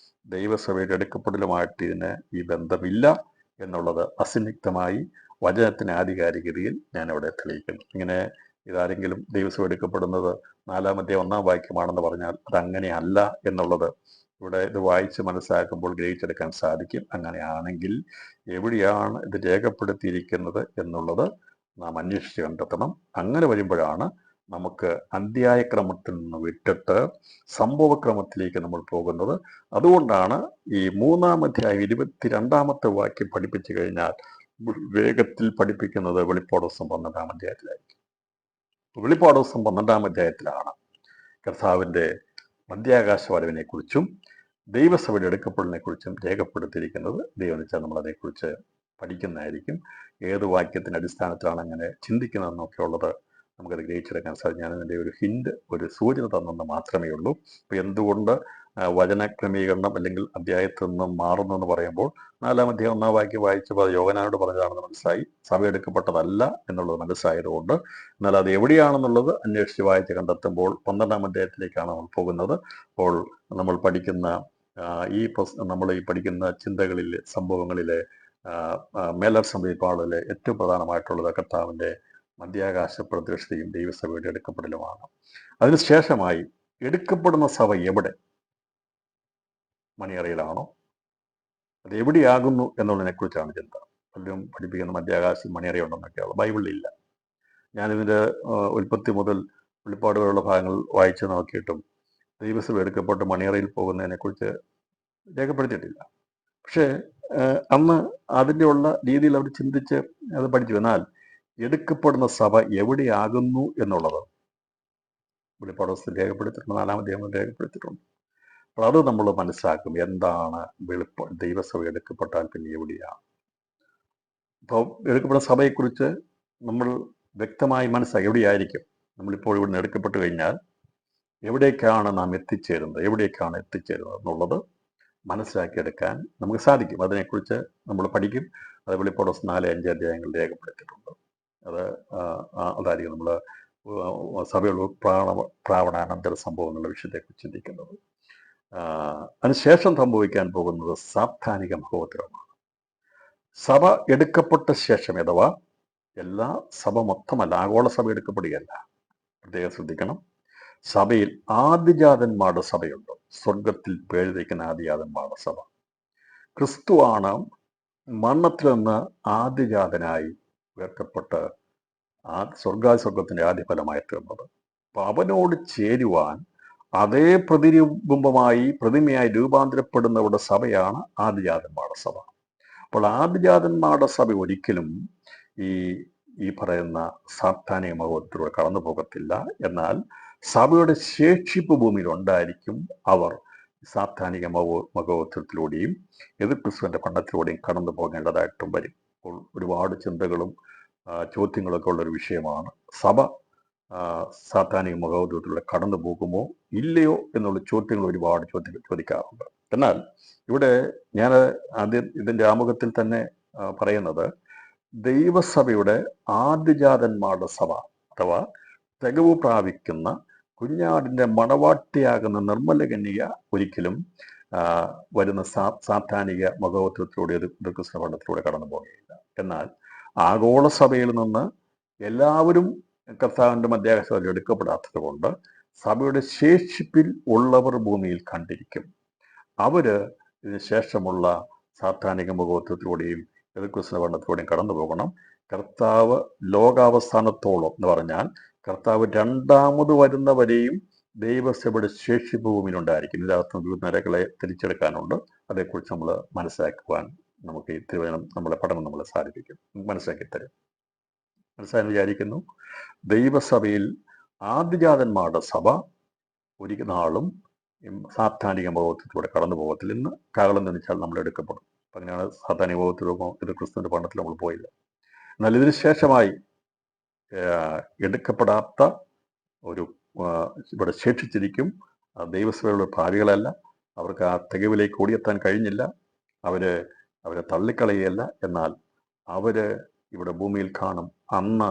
ദൈവസഭയുടെ എടുക്കപ്പെടലുമായിട്ട് ഇതിന് ഈ ബന്ധമില്ല എന്നുള്ളത് അസന്നിഗ്ധമായി വചനത്തിന് ആധികാരികതയിൽ ഞാൻ അവിടെ തെളിയിക്കുന്നു. ഇങ്ങനെ ഇതാരെങ്കിലും ദൈവസഭ എടുക്കപ്പെടുന്നത് 4-ാം അധ്യായം 1-ാം വാക്യമാണെന്ന് പറഞ്ഞാൽ അതങ്ങനെയല്ല എന്നുള്ളത് ഇവിടെ ഇത് വായിച്ച് മനസ്സിലാക്കുമ്പോൾ ഗ്രഹിച്ചെടുക്കാൻ സാധിക്കും. അങ്ങനെയാണെങ്കിൽ എവിടെയാണ് ഇത് രേഖപ്പെടുത്തിയിരിക്കുന്നത് എന്നുള്ളത് നാം അന്വേഷിച്ച് കണ്ടെത്തണം. അങ്ങനെ വരുമ്പോഴാണ് നമുക്ക് അധ്യായക്രമത്തിൽ നിന്ന് വിട്ടിട്ട് സംഭവക്രമത്തിലേക്ക് നമ്മൾ പോകുന്നത്. അതുകൊണ്ടാണ് ഈ 3-ാം അധ്യായം 22-ാമത്തെ വാക്യം പഠിപ്പിച്ചു കഴിഞ്ഞാൽ വേഗത്തിൽ പഠിപ്പിക്കുന്നത് വെളിപ്പാട് ദിവസം 12-ാം അധ്യായത്തിലായിരിക്കും. വെളിപ്പാട് ദിവസം 12-ാം അധ്യായത്തിലാണ് കർത്താവിൻ്റെ മധ്യാകാശ വരവിനെ കുറിച്ചും ദൈവസഭയുടെ എടുക്കപ്പെടലിനെ കുറിച്ചും രേഖപ്പെടുത്തിയിരിക്കുന്നത്. ദൈവം വെച്ചാൽ നമ്മൾ അതേക്കുറിച്ച് പഠിക്കുന്നതായിരിക്കും. ഏത് വാക്യത്തിൻ്റെ അടിസ്ഥാനത്തിലാണ് അങ്ങനെ ചിന്തിക്കുന്നതെന്നൊക്കെ ഉള്ളത് നമുക്കത് ഗ്രഹിച്ചെടുക്കാൻ സാധിക്കും. ഞാനതിൻ്റെ ഒരു ഹിൻഡ്, ഒരു സൂചന തന്നെന്ന് മാത്രമേ ഉള്ളൂ. അപ്പോൾ എന്തുകൊണ്ട് വചന ക്രമീകരണം അല്ലെങ്കിൽ അധ്യായത്തിൽ നിന്നും മാറുന്നു എന്ന് പറയുമ്പോൾ 4-ാം അധ്യായം 1-ാം വാക്യം വായിച്ചപ്പോൾ അത് യോഹന്നാനോട് പറഞ്ഞതാണെന്ന് മനസ്സിലായി. സഭ എടുക്കപ്പെട്ടതല്ല എന്നുള്ളത് മനസ്സിലായതുകൊണ്ട്, എന്നാൽ അത് എവിടെയാണെന്നുള്ളത് അന്വേഷിച്ച് വായിച്ച് കണ്ടെത്തുമ്പോൾ 12-ാം അധ്യായത്തിലേക്കാണ് നമ്മൾ പോകുന്നത്. അപ്പോൾ നമ്മൾ പഠിക്കുന്ന നമ്മൾ ഈ പഠിക്കുന്ന ചിന്തകളിലെ സംഭവങ്ങളിലെ മേലർ സംഭവിപ്പാളിലെ ഏറ്റവും പ്രധാനമായിട്ടുള്ളത് കർത്താവിൻ്റെ മധ്യാകാശ പ്രത്യക്ഷതയും ദൈവസഭയുടെ എടുക്കപ്പെടലുമാണ്. അതിനുശേഷമായി എടുക്കപ്പെടുന്ന സഭ എവിടെ? മണിയറയിലാണോ? അത് എവിടെയാകുന്നു എന്നുള്ളതിനെക്കുറിച്ചാണ് ചിന്ത. പലരും പഠിപ്പിക്കുന്ന മധ്യാകാശം മണിയറയുണ്ടെന്നൊക്കെയുള്ള ബൈബിളിലില്ല. ഞാനിതിൻ്റെ ഉൽപ്പത്തി മുതൽ വെളിപ്പാടുകളുള്ള ഭാഗങ്ങൾ വായിച്ചു നോക്കിയിട്ടും ദൈവസഭ എടുക്കപ്പെട്ട് മണിയറയിൽ പോകുന്നതിനെക്കുറിച്ച് രേഖപ്പെടുത്തിയിട്ടില്ല. പക്ഷേ അന്ന് അതിൻ്റെ ഉള്ള രീതിയിൽ അവർ ചിന്തിച്ച് അത് പഠിച്ചു. എന്നാൽ എടുക്കപ്പെടുന്ന സഭ എവിടെയാകുന്നു എന്നുള്ളത് വെളിപ്പാട് പുസ്തകത്തിൽ രേഖപ്പെടുത്തിയിട്ടുണ്ട്, 4-ാം അധ്യായം രേഖപ്പെടുത്തിയിട്ടുണ്ട്. അപ്പോൾ അത് നമ്മൾ മനസ്സിലാക്കും. എന്താണ് ദൈവസഭ എടുക്കപ്പെട്ടാൽ പിന്നെ എവിടെയാണ്? അപ്പോൾ എടുക്കപ്പെടുന്ന സഭയെക്കുറിച്ച് നമ്മൾ വ്യക്തമായി മനസ്സിലാക്കി എവിടെയായിരിക്കും. നമ്മളിപ്പോൾ ഇവിടുന്ന് എടുക്കപ്പെട്ട് കഴിഞ്ഞാൽ എവിടേക്കാണ് നാം എത്തിച്ചേരുന്നത് എന്നുള്ളത് മനസ്സിലാക്കിയെടുക്കാൻ നമുക്ക് സാധിക്കും. അതിനെക്കുറിച്ച് നമ്മൾ പഠിക്കും. അത് വെളിപ്പാട് 4-5 അധ്യായങ്ങൾ രേഖപ്പെടുത്തിയിട്ടുണ്ട്. അതായിരിക്കും നമ്മൾ സഭയുള്ള പ്രാവണാനന്തര സംഭവങ്ങളുടെ വിഷയത്തെക്കുറിച്ച് ചിന്തിക്കുന്നത്. അതിനുശേഷം സംഭവിക്കാൻ പോകുന്നത് സാപ്താനിക മഹോത്തരമാണ്. സഭ എടുക്കപ്പെട്ട ശേഷം, അഥവാ എല്ലാ സഭ മൊത്തമല്ല, ആഗോള സഭ എടുക്കപ്പെടുകയല്ല. പ്രത്യേകം ശ്രദ്ധിക്കണം. സഭയിൽ ആദിജാതന്മാരുടെ സഭയുണ്ട്. സ്വർഗത്തിൽ പേഴുതയ്ക്കുന്ന ആദിജാതന്മാരുടെ സഭ. ക്രിസ്തുവാണ് മരണത്തിൽ നിന്ന് ആദിജാതനായി ഉയർത്തപ്പെട്ട് സ്വർഗാതിസ്വർഗത്തിൻ്റെ ആദ്യഫലമായി തീർന്നത്. അപ്പോൾ അവനോട് ചേരുവാൻ അതേ പ്രതിമയായി രൂപാന്തരപ്പെടുന്നവരുടെ സഭയാണ് ആദിജാതന്മാരുടെ സഭ. അപ്പോൾ ആദിജാതന്മാരുടെ സഭ ഒരിക്കലും ഈ പറയുന്ന സാത്താനിക മഹോത്സവത്തിലൂടെ കടന്നു പോകത്തില്ല. എന്നാൽ സഭയുടെ ശേഷിപ്പ് ഭൂമിയിൽ ഉണ്ടായിരിക്കും. അവർ സാത്താനിക മഹോത്സവത്തിലൂടെയും എതിർക്രിസ്തുവിൻ്റെ പണ്ടത്തിലൂടെയും കടന്നു പോകേണ്ടതായിട്ടും വരും. അപ്പോൾ ഒരുപാട് ചിന്തകളും ചോദ്യങ്ങളൊക്കെ ഉള്ളൊരു വിഷയമാണ്. സഭ സാത്താനിക മഹോത്സവത്തിലൂടെ കടന്നു പോകുമോ ഇല്ലയോ എന്നുള്ള ചോദ്യങ്ങൾ ഒരുപാട് ചോദിക്കാറുണ്ട്. എന്നാൽ ഇവിടെ ഞാൻ ആദ്യം ഇതിൻ്റെ ആമുഖത്തിൽ തന്നെ പറയുന്നത്, ദൈവസഭയുടെ ആദിജാതന്മാരുടെ സഭ അഥവാ തികവ് പ്രാപിക്കുന്ന കുഞ്ഞാടിൻ്റെ മണവാട്ടിയാകുന്ന നിർമ്മല കന്യക ഒരിക്കലും വരുന്ന സാത്താനിക മഹോത്സവത്തിലൂടെ എതിർക്രിസ്തു പണ്ടത്തിലൂടെ കടന്നു പോകുകയില്ല. എന്നാൽ ആഗോള സഭയിൽ നിന്ന് എല്ലാവരും കർത്താവിൻ്റെ മധ്യാകാശത്തിൽ എടുക്കപ്പെടാത്തത് കൊണ്ട് സഭയുടെ ശേഷിപ്പിൽ ഉള്ളവർ ഭൂമിയിൽ കണ്ടിരിക്കും. അവര് ഇതിന് ശേഷമുള്ള സാത്താനിക മഹോത്സവത്തിലൂടെയും എതിർക്രിസ്തു പണ്ടത്തിലൂടെയും കടന്നു പോകണം. കർത്താവ് ലോകാവസാനത്തോളം എന്ന് പറഞ്ഞാൽ കർത്താവ് രണ്ടാമത് വരുന്നവരെയും ദൈവസഭയുടെ ശേഷിപ്പ് ഭൂമിയിലുണ്ടായിരിക്കും. ഇതിനകത്ത് വിവിധ നിരകളെ തിരിച്ചെടുക്കാനുണ്ട്. അതേക്കുറിച്ച് നമ്മൾ മനസ്സിലാക്കുവാൻ നമുക്ക് ഈ തിരുവചനം നമ്മളെ പഠനം നമ്മളെ സാധിപ്പിക്കും, മനസ്സിലാക്കി തരും. മനസ്സിലായി വിചാരിക്കുന്നു. ദൈവസഭയിൽ ആദിജാതന്മാരുടെ സഭ ഒരു നാളും സാത്താനിക മഹോത്സവത്തിലൂടെ കടന്നു പോകത്തില്ല. ഇന്ന് കാലം നിന്നിച്ചാൽ നമ്മൾ എടുക്കപ്പെടും. അപ്പം അങ്ങനെയാണ് സാത്താനിക മഹോത്സവമോ ഇത് ക്രിസ്തുവിൻ്റെ പണ്ടത്തിൽ നമ്മൾ പോയില്ല. എന്നാൽ ഇതിന് ശേഷമായി എടുക്കപ്പെടാത്ത ഒരു ഇവിടെ ശേഷിച്ചിരിക്കും. ദൈവസഭയുള്ള ഭാവികളല്ല. അവർക്ക് ആ തികവിലേക്ക് ഓടിയെത്താൻ കഴിഞ്ഞില്ല. അവരെ തള്ളിക്കളയല്ല. എന്നാൽ ഇവിടെ ഭൂമിയിൽ കാണും. അന്ന്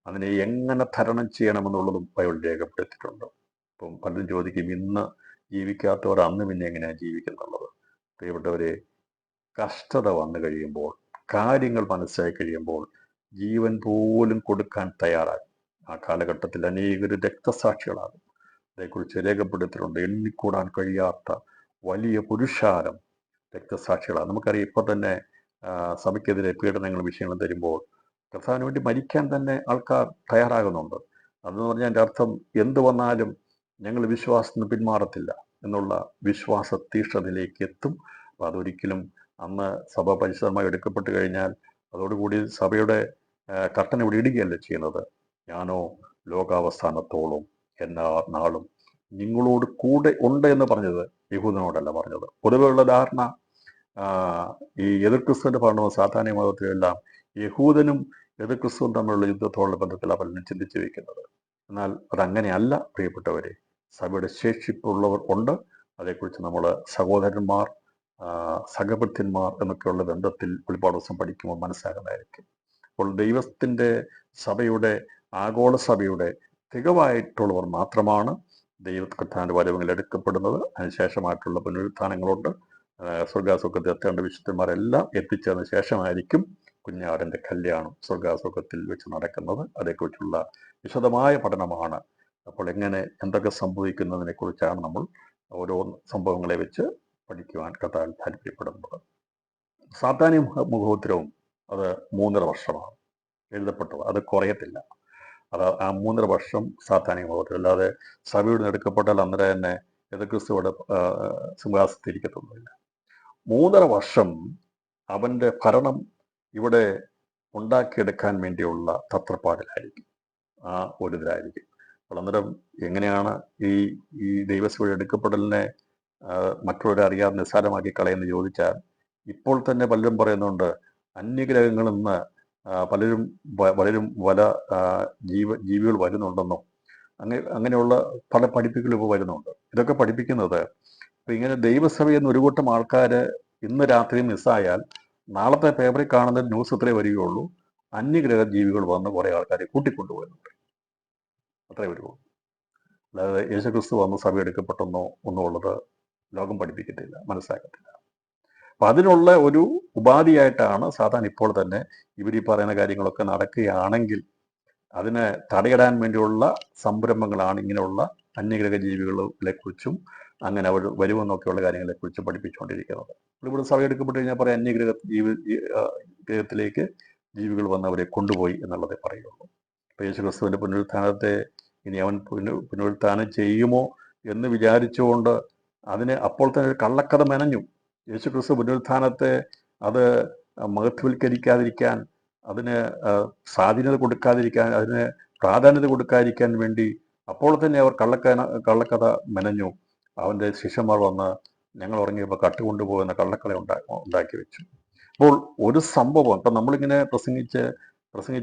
അതിനെ എങ്ങനെ തരണം ചെയ്യണമെന്നുള്ളതും ബൈബിൾ രേഖപ്പെടുത്തിയിട്ടുണ്ട്. അപ്പം പലരും ചോദിക്കും, ഇന്ന് ജീവിക്കാത്തവർ അന്ന് പിന്നെ എങ്ങനെയാണ് ജീവിക്കുന്നുള്ളത്? പ്രിയപ്പെട്ടവരെ, കഷ്ടത വന്നു കഴിയുമ്പോൾ, കാര്യങ്ങൾ മനസ്സിലായി കഴിയുമ്പോൾ ജീവൻ പോലും കൊടുക്കാൻ തയ്യാറാകും. ആ കാലഘട്ടത്തിൽ അനേകർ രക്തസാക്ഷികളാകും. അതേക്കുറിച്ച് രേഖപ്പെടുത്തിയിട്ടുണ്ട്. എണ്ണിക്കൂടാൻ കഴിയാത്ത വലിയ പുരുഷാരം രക്തസാക്ഷികളാണ്. നമുക്കറിയാം, ഇപ്പോൾ തന്നെ സഭയ്ക്കെതിരെ പീഡനങ്ങളും വിഷയങ്ങളും തരുമ്പോൾ കർത്താവിന് വേണ്ടി മരിക്കാൻ തന്നെ ആൾക്കാർ തയ്യാറാകുന്നുണ്ട്. അതെന്ന് പറഞ്ഞാൽ എൻ്റെ അർത്ഥം, എന്ത് വന്നാലും ഞങ്ങൾ വിശ്വാസത്തിന് പിന്മാറത്തില്ല എന്നുള്ള വിശ്വാസ തീഷ്ണതയിലേക്ക് എത്തും. അപ്പം അതൊരിക്കലും അന്ന് സഭ പരിശുദ്ധമായി എടുക്കപ്പെട്ട് കഴിഞ്ഞാൽ അതോടുകൂടി സഭയുടെ കർട്ടൻ ഇവിടെ ഇടുകയല്ല ചെയ്യുന്നത്. ഞാനോ ലോകാവസാനത്തോളം എല്ലാ നാളും നിങ്ങളോട് കൂടെ ഉണ്ട് എന്ന് പറഞ്ഞത് യഹൂദനോടല്ല പറഞ്ഞത്. പൊതുവെയുള്ള ധാരണ ഈ എതിർക്രിസ്തുവിൻ്റെ ഭരണവും സാത്താനിക മതത്തിലും എല്ലാം യഹൂദനും എതിർക്രിസ്തുവും തമ്മിലുള്ള യുദ്ധത്തോടുള്ള ബന്ധത്തിലാണ് പലരും ചിന്തിച്ചു വയ്ക്കുന്നത്. എന്നാൽ അതങ്ങനെയല്ല പ്രിയപ്പെട്ടവരെ. സഭയുടെ ശേഷിപ്പുള്ളവർ ഉണ്ട്. അതേക്കുറിച്ച് നമ്മൾ സഹോദരന്മാർ, സഹഭൃത്യന്മാർ എന്നൊക്കെയുള്ള ബന്ധത്തിൽ വെളിപ്പാട് ദിവസം പഠിക്കുമ്പോൾ മനസ്സിലാകുന്നതായിരിക്കും. അപ്പോൾ ദൈവത്തിൻ്റെ സഭയുടെ, ആഗോള സഭയുടെ തികവായിട്ടുള്ളവർ മാത്രമാണ് ദൈവകർത്താവിൻ്റെ വരവുകളിൽ എടുക്കപ്പെടുന്നത്. അതിനുശേഷമായിട്ടുള്ള പുനരുത്ഥാനങ്ങളുണ്ട്. സ്വർഗാസുഖത്തിൽ എത്തേണ്ട വിശുദ്ധന്മാരെല്ലാം എത്തിച്ചതിന് ശേഷമായിരിക്കും കുഞ്ഞാടിൻ്റെ കല്യാണം സ്വർഗാസുഖത്തിൽ വെച്ച് നടക്കുന്നത്. അതേക്കുറിച്ചുള്ള വിശദമായ പഠനമാണ്. അപ്പോൾ എന്തൊക്കെ സംഭവിക്കുന്നതിനെ കുറിച്ചാണ് നമ്മൾ ഓരോ സംഭവങ്ങളെ വെച്ച് പഠിക്കുവാൻ കർത്താവിൽ താല്പര്യപ്പെടുന്നത്. സാത്താന്യ മുഖോത്തരവും അത് 3.5 വർഷമാണ് എഴുതപ്പെട്ടത്. അത് കുറയത്തില്ല. അത് ആ 3.5 വർഷം സാത്താന്യ മുഖോത്തരം. അല്ലാതെ സഭയുടെ എടുക്കപ്പെട്ടാൽ അന്നേരം തന്നെ എതിർക്രിസ്തുവിടെ സിംഹാസനത്തിരിക്കത്തൊന്നുമില്ല. 3.5 വർഷം അവൻ്റെ ഭരണം ഇവിടെ ഉണ്ടാക്കിയെടുക്കാൻ വേണ്ടിയുള്ള തത്രപ്പാടിലായിരിക്കും, ആ ഒരു ഇതിലായിരിക്കും. അപ്പോൾ അന്നേരം എങ്ങനെയാണ് ഈ ദൈവസഭയുടെ എടുക്കപ്പെടലിനെ മറ്റുള്ളവരെ അറിയാതെ നിസ്സാരമാക്കി കളയെന്ന് ചോദിച്ചാൽ, ഇപ്പോൾ തന്നെ പലരും പറയുന്നുണ്ട് അന്യഗ്രഹങ്ങളിൽ നിന്ന് പലരും ജീവികൾ വരുന്നുണ്ടെന്നും അങ്ങനെയുള്ള പല പഠിപ്പികളും ഇപ്പോൾ വരുന്നുണ്ട്. ഇതൊക്കെ പഠിപ്പിക്കുന്നത് ഇപ്പം ഇങ്ങനെ ദൈവസഭയെന്ന് ഒരു കൂട്ടം ആൾക്കാർ ഇന്ന് രാത്രി മിസ്സായാൽ നാളത്തെ പേപ്പറിൽ കാണുന്ന ന്യൂസ് ഇത്രേ വരികയുള്ളൂ, അന്യഗ്രഹ ജീവികൾ വന്ന് കുറേ ആൾക്കാരെ കൂട്ടിക്കൊണ്ടുപോകുന്നുണ്ട്, അത്രേ വരുള്ളൂ. അല്ലാതെ യേശുക്രിസ്തു വന്ന് സഭ എടുക്കപ്പെട്ടെന്നോ ഒന്നുമുള്ളത് ലോകം പഠിപ്പിക്കത്തില്ല, മനസ്സിലാക്കത്തില്ല. അപ്പം അതിനുള്ള ഒരു ഉപാധിയായിട്ടാണ് സാധാരണ ഇപ്പോൾ തന്നെ ഇവർ ഈ പറയുന്ന കാര്യങ്ങളൊക്കെ നടക്കുകയാണെങ്കിൽ അതിനെ തടയിടാൻ വേണ്ടിയുള്ള സംരംഭങ്ങളാണ് ഇങ്ങനെയുള്ള അന്യഗ്രഹ ജീവികളെ കുറിച്ചും അങ്ങനെ അവർ വരുമെന്നൊക്കെയുള്ള കാര്യങ്ങളെക്കുറിച്ച് പഠിപ്പിച്ചുകൊണ്ടിരിക്കുന്നത്. ഇവിടെ സഭ എടുക്കപ്പെട്ട് കഴിഞ്ഞാൽ പറയാം ഗ്രഹത്തിലേക്ക് ജീവികൾ വന്ന് അവരെ കൊണ്ടുപോയി എന്നുള്ളതേ പറയുള്ളൂ. അപ്പോൾ യേശുക്രിസ്തുവിൻ്റെ പുനരുത്ഥാനത്തെ ഇനി അവൻ പുനരുത്ഥാനം ചെയ്യുമോ എന്ന് വിചാരിച്ചുകൊണ്ട് അതിന് അപ്പോൾ തന്നെ ഒരു കള്ളക്കഥ മെനഞ്ഞു. യേശുക്രിസ്തു പുനരുത്ഥാനത്തെ അത് മഹത്വവൽക്കരിക്കാതിരിക്കാൻ, അതിന് സ്വാധീനത കൊടുക്കാതിരിക്കാൻ, അതിന് പ്രാധാന്യത കൊടുക്കാതിരിക്കാൻ വേണ്ടി അപ്പോൾ തന്നെ അവർ കള്ളക്കഥ മെനഞ്ഞു. അവൻ്റെ ശിഷ്യന്മാർ വന്ന് ഞങ്ങൾ ഉറങ്ങിയപ്പോൾ കട്ടുകൊണ്ടുപോകുന്ന കള്ളക്കള ഉണ്ടാക്കി വെച്ചു. അപ്പോൾ ഒരു സംഭവം ഇപ്പം നമ്മളിങ്ങനെ പ്രസംഗിച്ച്